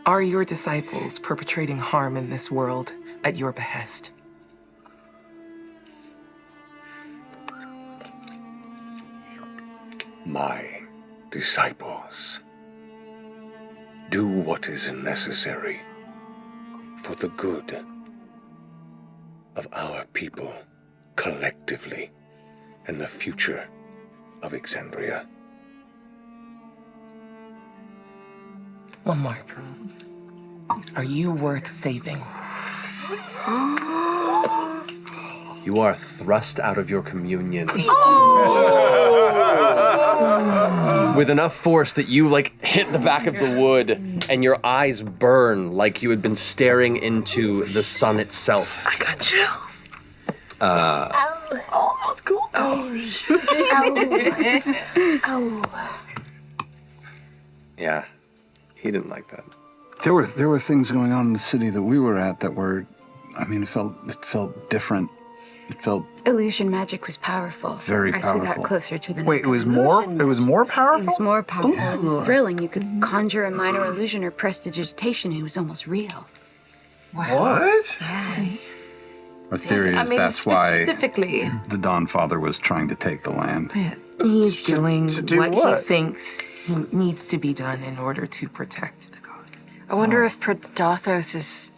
Are your disciples perpetrating harm in this world at your behest? My disciples, do what is necessary for the good of our people collectively and the future of Exandria. One more. Are you worth saving? You are thrust out of your communion with enough force that you hit the back of the wood and your eyes burn like you had been staring into the sun itself. I got chills. Oh, that was cool. Oh, shit. Yeah, he didn't like that. There were things going on in the city that we were at that were, it felt different. It felt Illusion magic was powerful. Very As we powerful. got closer to the Wait, next it was more powerful? It was more powerful. It was thrilling. You could conjure a minor illusion or prestidigitation. It was almost real. What? Yeah. Our theory is that's why specifically the Dawnfather was trying to take the land. He's doing to do what what? he thinks he needs to be done in order to protect the gods. I wonder if Predathos is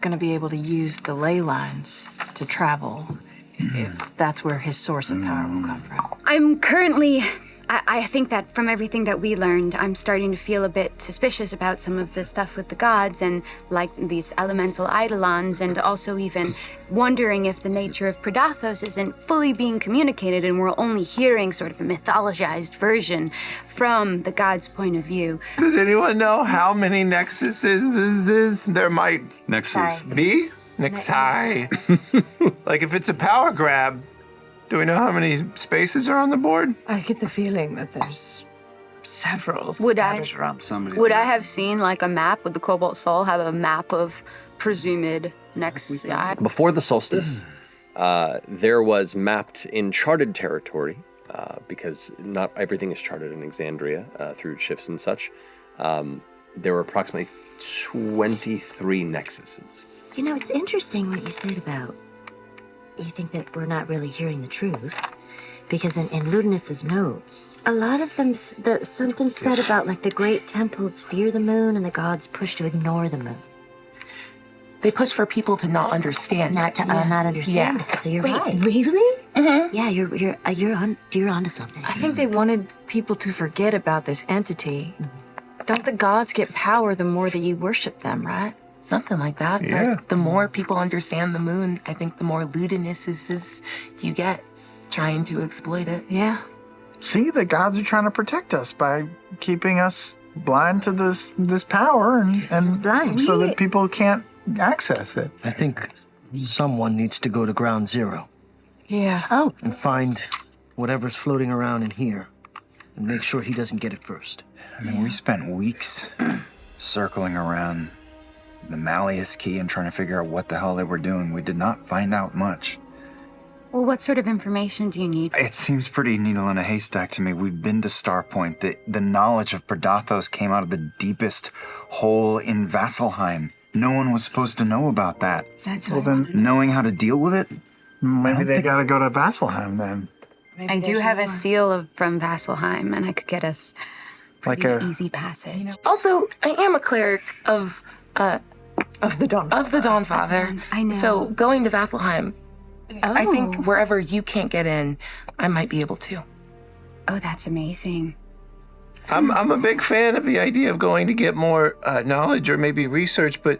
going to be able to use the ley lines to travel, if that's where his source of power will come from. I'm currently, I think that from everything that we learned, I'm starting to feel a bit suspicious about some of the stuff with the gods and these elemental eidolons, and also even wondering if the nature of Predathos isn't fully being communicated and we're only hearing sort of a mythologized version from the god's point of view. Does anyone know how many nexuses there might Nexus. be? Nexi. If it's a power grab, do we know how many spaces are on the board? I get the feeling that there's several Would I- scattered around. Would I have seen a map? Would the Cobalt Soul have a map of presumed next? Before the solstice, there was mapped in charted territory, because not everything is charted in Exandria through shifts and such. There were approximately 23 nexuses. It's interesting what you said about you think that we're not really hearing the truth. Because in Ludinus's notes, a lot of them, something said about the great temples fear the moon and the gods push to ignore the moon. They push for people to not understand. Not understand. Yeah. So you're Wait, right. really? Yeah, you're onto something. I think they wanted people to forget about this entity. Don't the gods get power the more that you worship them, right? Something like that. Yeah. But the more people understand the moon, I think the more ludinous you get trying to exploit it. Yeah. See, the gods are trying to protect us by keeping us blind to this power and blind. so that people can't access it. I think someone needs to go to ground zero Yeah. Oh, and find whatever's floating around in here and make sure he doesn't get it first. I mean, we spent weeks circling around the Malleus key and trying to figure out what the hell they were doing. We did not find out much. well, what sort of information do you need? It seems pretty needle in a haystack to me. We've been to Starpoint. The knowledge of Predathos came out of the deepest hole in Vasselheim. No one was supposed to know about that. That's Well, what I then wanna know. Knowing how to deal with it? maybe they gotta go to Vasselheim then. I do have a seal from Vasselheim, and I could get us Like pretty a easy passage. Also, I am a cleric of the Dawn. of the Dawn Father. I know. So going to Vasselheim, I Oh. think wherever you can't get in, I might be able to. Oh, that's amazing. I'm a big fan of the idea of going to get more knowledge or maybe research, but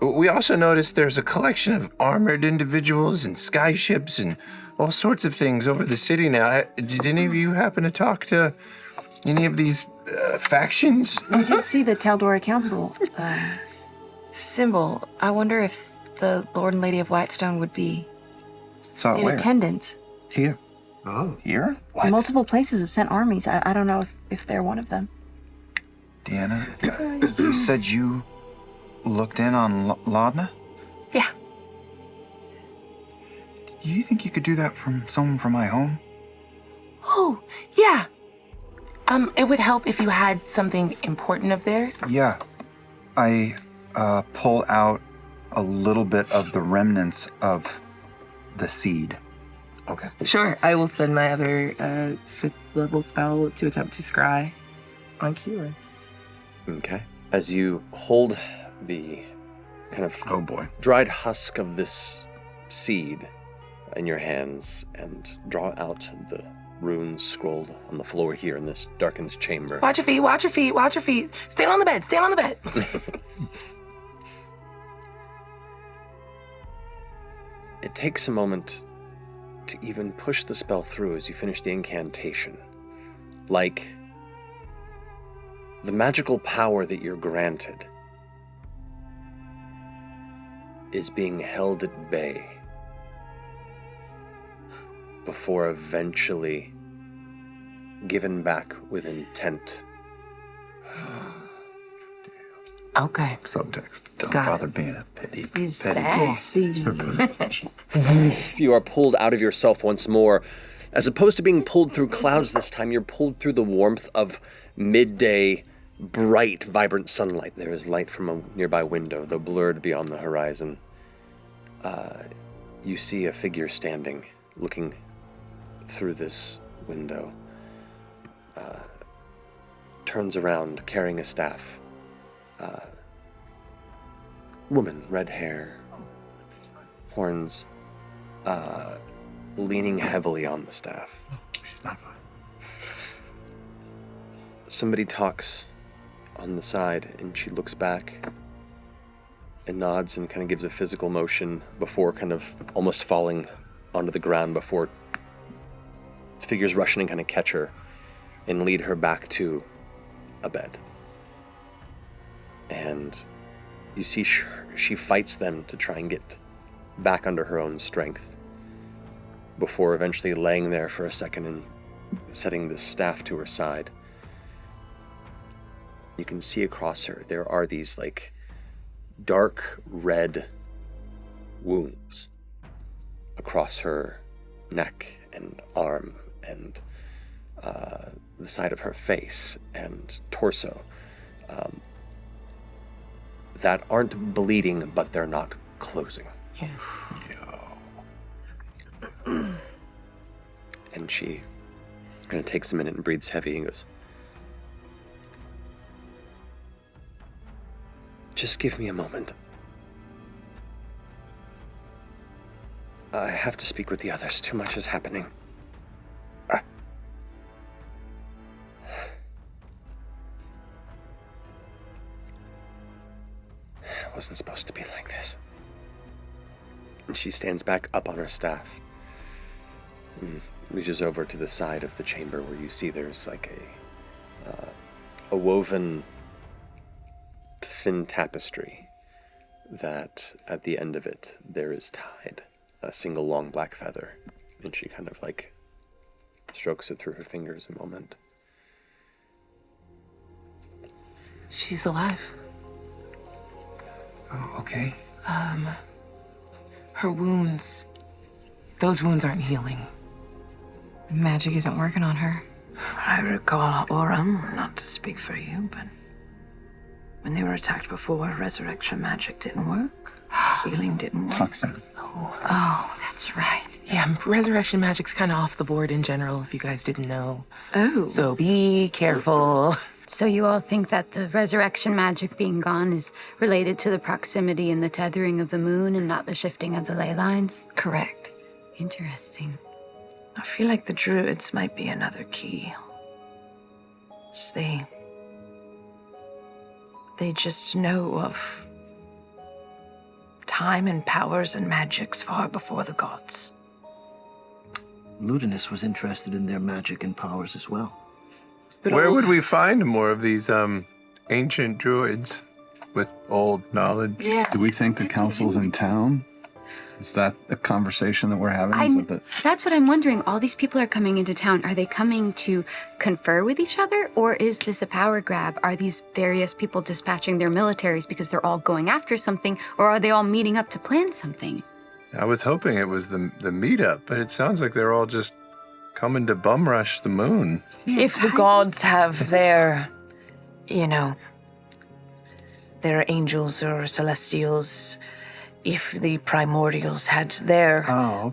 we also noticed there's a collection of armored individuals and skyships and all sorts of things over the city now. Did any of you happen to talk to any of these factions? We did see the Taldora Council symbol. I wonder if the Lord and Lady of Whitestone would be Saw it in where? attendance. Here. Here? Multiple places have sent armies. I don't know if they're one of them. Deanna, you said you looked in on Laudna? Yeah. Do you think you could do that from someone from my home? Oh, yeah. It would help if you had something important of theirs. Yeah. I pull out a little bit of the remnants of the seed. Okay. Sure, I will spend my other 5th level spell to attempt to scry on Keelan. Okay. As you hold the kind of dried husk of this seed in your hands and draw out the runes scrolled on the floor here in this darkened chamber. Watch your feet, watch your feet, watch your feet. Stand on the bed, stand on the bed. It takes a moment to even push the spell through as you finish the incantation. Like the magical power that you're granted is being held at bay before eventually given back with intent. Okay. Subtext. Don't Got bother it. being a pity. You sassy. You are pulled out of yourself once more. As opposed to being pulled through clouds this time, you're pulled through the warmth of midday, bright, vibrant sunlight. There is light from a nearby window, though blurred beyond the horizon. You see a figure standing, looking through this window. Turns around, carrying a staff. Woman, red hair, horns, leaning heavily on the staff. She's not fine. Somebody talks on the side, and she looks back and nods and kind of gives a physical motion before kind of almost falling onto the ground before figures rush in and kind of catch her and lead her back to a bed. And you see she fights them to try and get back under her own strength before eventually laying there for a second and setting the staff to her side. You can see across her, there are these like dark red wounds across her neck and arm and the side of her face and torso. That aren't bleeding, but they're not closing. Yeah. And she kind of takes a minute and breathes heavy and goes, "Just give me a moment. I have to speak with the others. Too much is happening." wasn't supposed to be like this. And she stands back up on her staff and reaches over to the side of the chamber where you see there's like a woven thin tapestry that at the end of it there is tied a single long black feather, and she kind of like strokes it through her fingers a moment. She's alive. Oh, okay. Her wounds, those wounds aren't healing. Magic isn't working on her. I recall Oram, not to speak for you, but when they were attacked before, resurrection magic didn't work. Healing didn't work. Toxin. Oh, that's right. Yeah, resurrection magic's kind of off the board in general, if you guys didn't know. Oh. So be careful. So you all think that the resurrection magic being gone is related to the proximity and the tethering of the moon and not the shifting of the ley lines? Correct. Interesting. I feel like the druids might be another key. Just they just know of time and powers and magics far before the gods. Ludinus was interested in their magic and powers as well. But Where would we find more of these ancient druids with old knowledge? Yeah. Do we think the council's in town? Is that the conversation that we're having? Is that That's what I'm wondering. All these people are coming into town. Are they coming to confer with each other, or is this a power grab? Are these various people dispatching their militaries because they're all going after something, or are they all meeting up to plan something? I was hoping it was the meetup, but it sounds like they're all just coming to bum rush the moon. If the gods have their, their angels or celestials, if the primordials had their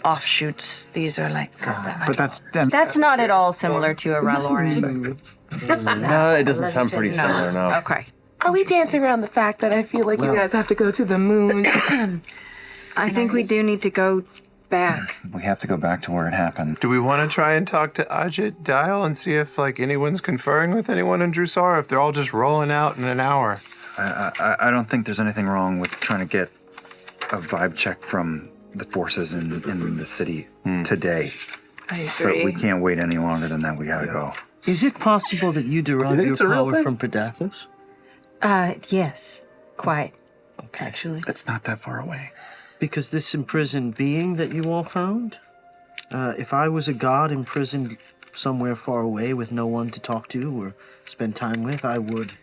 offshoots, these are like the... But that's That's not at all similar to a Raloran. No, it doesn't sound pretty similar, no. Okay. Are we dancing around the fact that I feel like you guys have to go to the moon? I think we do need to go back. We have to go back to where it happened. Do we want to try and talk to Ajit Dial and see if anyone's conferring with anyone in Jrusar, if they're all just rolling out in an hour? I don't think there's anything wrong with trying to get a vibe check from the forces in the city today. I agree. But we can't wait any longer than that. We gotta go. Is it possible that you derive your power from Predathos? Yes. Quite. Okay. Actually. It's not that far away. Because this imprisoned being that you all found, if I was a god imprisoned somewhere far away with no one to talk to or spend time with, I would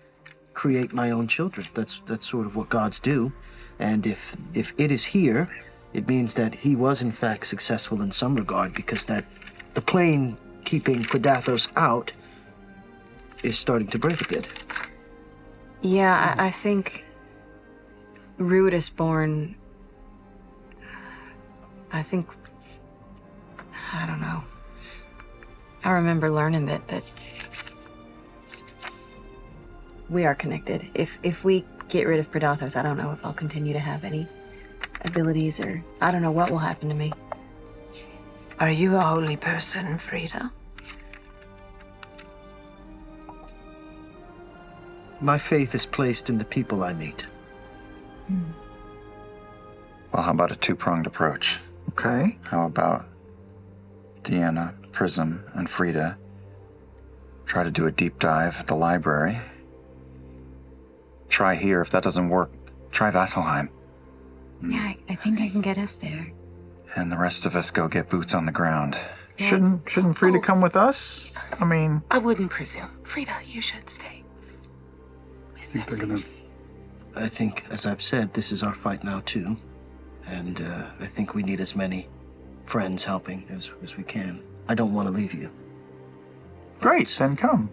create my own children. That's sort of what gods do. And if it is here, it means that he was in fact successful in some regard, because that the plane keeping Predathos out is starting to break a bit. Yeah, I think Rude is born. I don't know. I remember learning that we are connected. If we get rid of Predathos, I don't know if I'll continue to have any abilities, or I don't know what will happen to me. Are you a holy person, Frida? My faith is placed in the people I meet. Well, how about a two-pronged approach? Okay. How about Deanna, Prism, and Frida try to do a deep dive at the library? Try here. If that doesn't work, try Vasselheim. Yeah, I think I can get us there. And the rest of us go get boots on the ground. Shouldn't Frida come with us? I mean, I wouldn't presume. Frida, you should stay. I think, as I've said, this is our fight now too. And I think we need as many friends helping as we can. I don't want to leave you. great, then come.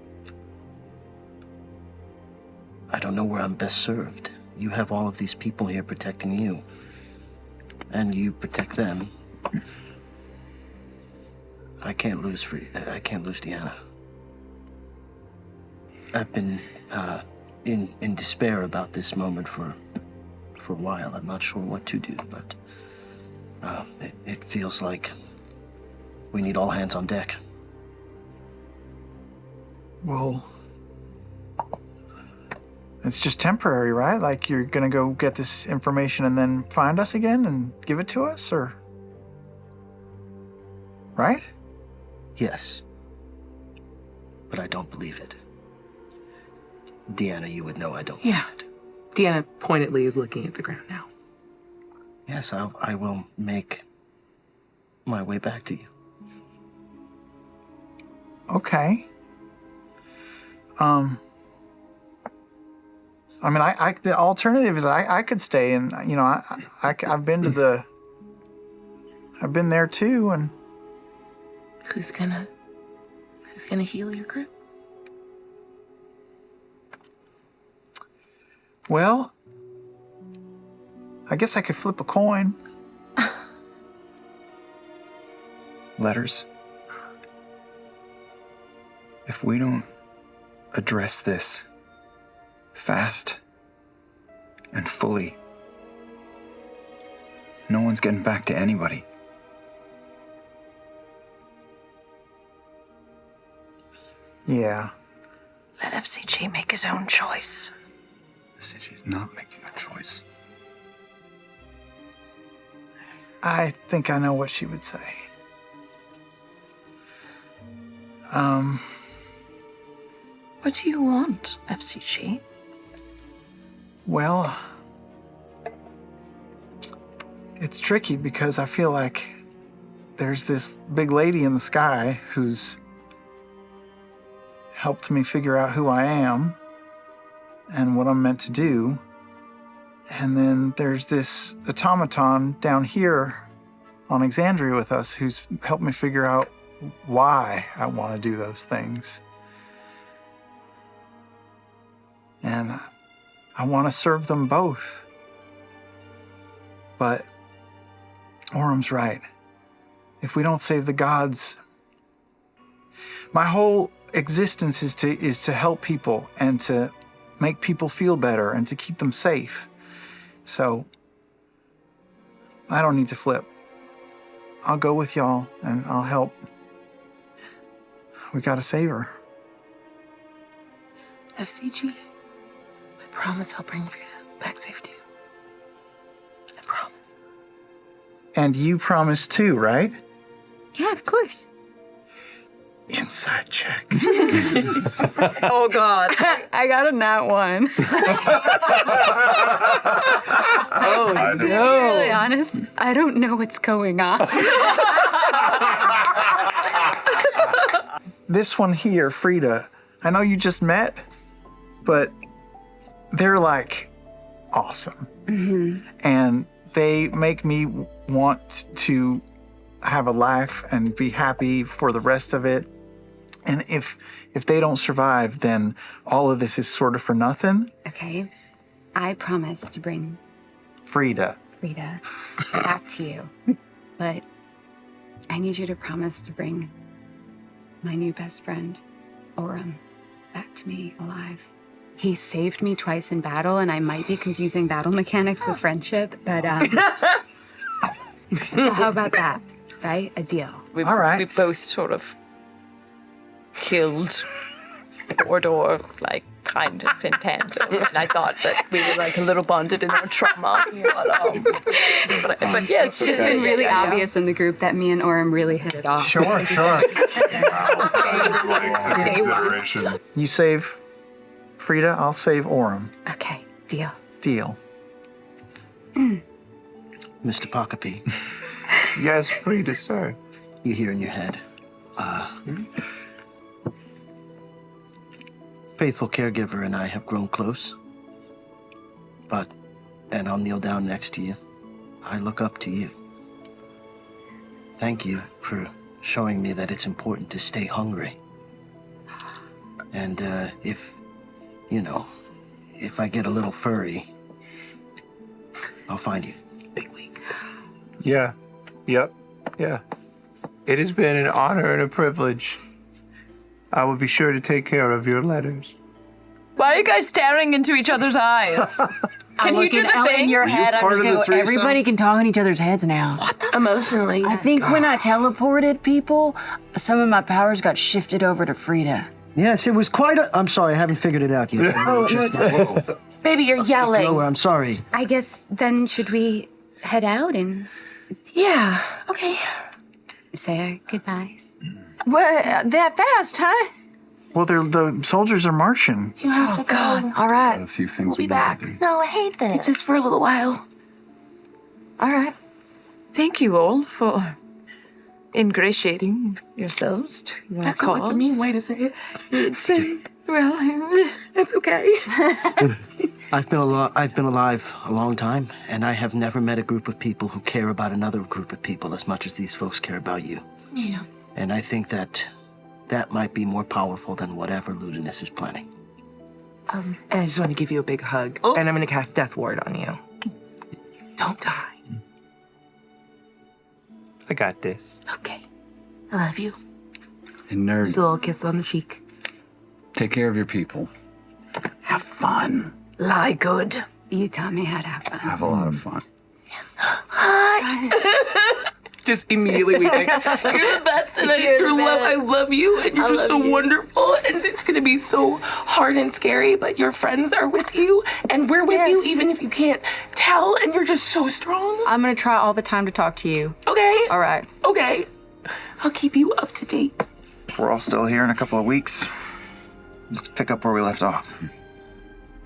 I don't know where I'm best served. You have all of these people here protecting you. And you protect them. I can't lose Deanna. I've been in despair about this moment for a while. I'm not sure what to do, but it feels like we need all hands on deck. Well, It's just temporary, right? Like you're gonna go get this information and then find us again and give it to us, or? Right? Yes. But I don't believe it. Deanna, you would know I don't Yeah. believe it. Deanna pointedly is looking at the ground now. Yes, I will make my way back to you. Okay. I mean, the alternative is I could stay and, you know, I've been to I've been there too, and Who's gonna heal your group? well, I guess I could flip a coin. Letters. If we don't address this fast and fully, no one's getting back to anybody. Yeah. Let FCG make his own choice. She's not making a choice. I think I know what she would say. What do you want, FCG? Well, it's tricky because I feel like there's this big lady in the sky who's helped me figure out who I am and what I'm meant to do. And then there's this automaton down here on Exandria with us who's helped me figure out why I want to do those things. And I want to serve them both. But Orum's right. If we don't save the gods, my whole existence is to help people and to make people feel better and to keep them safe. So I don't need to flip. I'll go with y'all and I'll help. We gotta save her. FCG, I promise I'll bring Frida back safe to you. I promise. And you promise too, right? Yeah, of course. Inside check. Oh, God. I got a nat one. Oh, To be really honest, I don't know what's going on. This one here, Frida, I know you just met, but they're like awesome. Mm-hmm. And they make me want to have a life and be happy for the rest of it. And if they don't survive, then all of this is sort of for nothing. Okay, I promise to bring Frida. back to you. But I need you to promise to bring my new best friend, Orem, back to me alive. He saved me twice in battle, and I might be confusing battle mechanics with friendship, but so how about that, right? A deal. All right. We both sort of killed Ordor, like, kind of in tandem. And I thought that we were, like, a little bonded in our trauma. But yeah, It's just been really obvious in the group that me and Orem really hit it off. Sure. Day one. You save Frida, I'll save Orem. Okay, deal. Deal. Mr. Pokapi, Yes, Frida, sir. you hear in your head, faithful caregiver and I have grown close. And I'll kneel down next to you. I look up to you. Thank you for showing me that it's important to stay hungry. And if I get a little furry, I'll find you. Big week. Yeah. Yep. Yeah. It has been an honor and a privilege. I will be sure to take care of your letters. Why are you guys staring into each other's eyes? Can you do the thing? in your head. I'm just going, everybody can talk in each other's heads now. What the emotionally? I think when I teleported people, some of my powers got shifted over to Frida. Yes, it was quite a... I'm sorry, I haven't figured it out yet. Oh, no, it's okay. Baby, you're yelling. Lower, I'm sorry. I guess then should we head out and... Yeah, okay. Say our goodbyes. What? That fast, huh? Well, the soldiers are marching. You have to go. God. All right. A few things We'll be back. No, I hate this. It's just for a little while. All right. Thank you all for ingratiating yourselves to your I feel cause. like the mean way to say it. It's, well, It's okay. I've been alive a long time, and I have never met a group of people who care about another group of people as much as these folks care about you. Yeah. And I think that might be more powerful than whatever Ludinus is planning. And I just want to give you a big hug, and I'm going to cast Death Ward on you. Don't die. I got this. Okay. I love you. And nerd, Just a little kiss on the cheek. take care of your people. Have fun. lie good. You taught me how to have fun. Have a lot of fun. Hi. Just immediately weeping. You're the best, and I love you, and you're just so wonderful. And it's gonna be so hard and scary, but your friends are with you, and we're with you, even if you can't tell. And you're just so strong. I'm gonna try all the time to talk to you. Okay. All right. Okay. I'll keep you up to date. If we're all still here in a couple of weeks, let's pick up where we left off.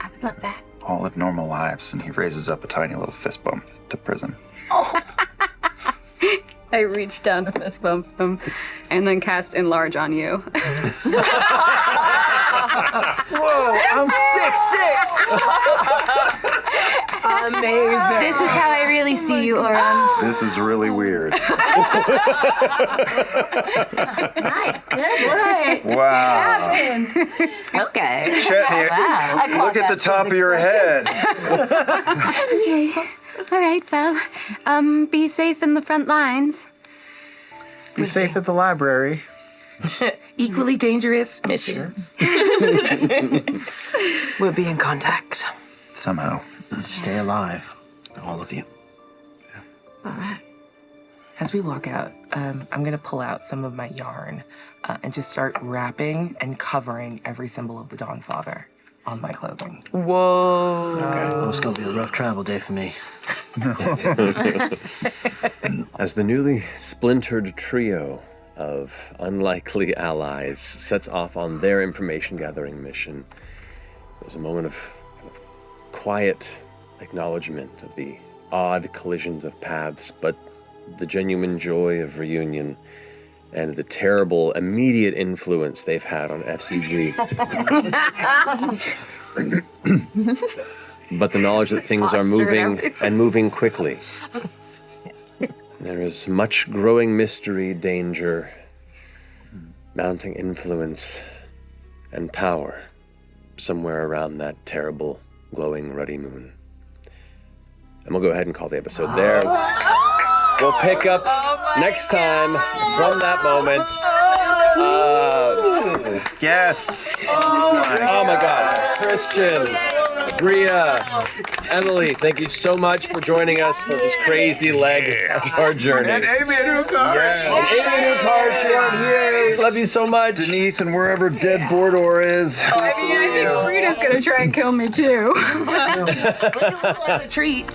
I would love that. All live normal lives, and he raises up a tiny little fist bump to prison. Oh. I reach down to fist bump him and then cast enlarge on you. Whoa, I'm 6'6". Amazing. This is how I really see you, Oran. This is really weird. My goodness. Wow. Okay. Chet here, look at the top of your head. Okay. All right, well, be safe in the front lines. Be safe at the library. Equally dangerous missions. We'll be in contact. Somehow. Stay alive, all of you. All right. As we walk out, I'm gonna pull out some of my yarn and just start wrapping and covering every symbol of the Dawnfather on my clothing. Whoa. Oh, it's gonna be a rough travel day for me. As the newly splintered trio of unlikely allies sets off on their information gathering mission, there's a moment of quiet acknowledgement of the odd collisions of paths, but the genuine joy of reunion and the terrible immediate influence they've had on FCG. But the knowledge that things are moving and moving quickly. There is much growing mystery, danger, mounting influence, and power somewhere around that terrible, glowing, ruddy moon. And we'll go ahead and call the episode there. We'll pick up next time from that moment. Guests. Oh my God. Christian, Bria, Emily, thank you so much for joining us for this crazy leg of our journey. And Amy and Ukar. And Amy and Ukar are here. Love you so much. Denise and wherever dead Bordor is. I think Frida's gonna try and kill me too. Look at a treat.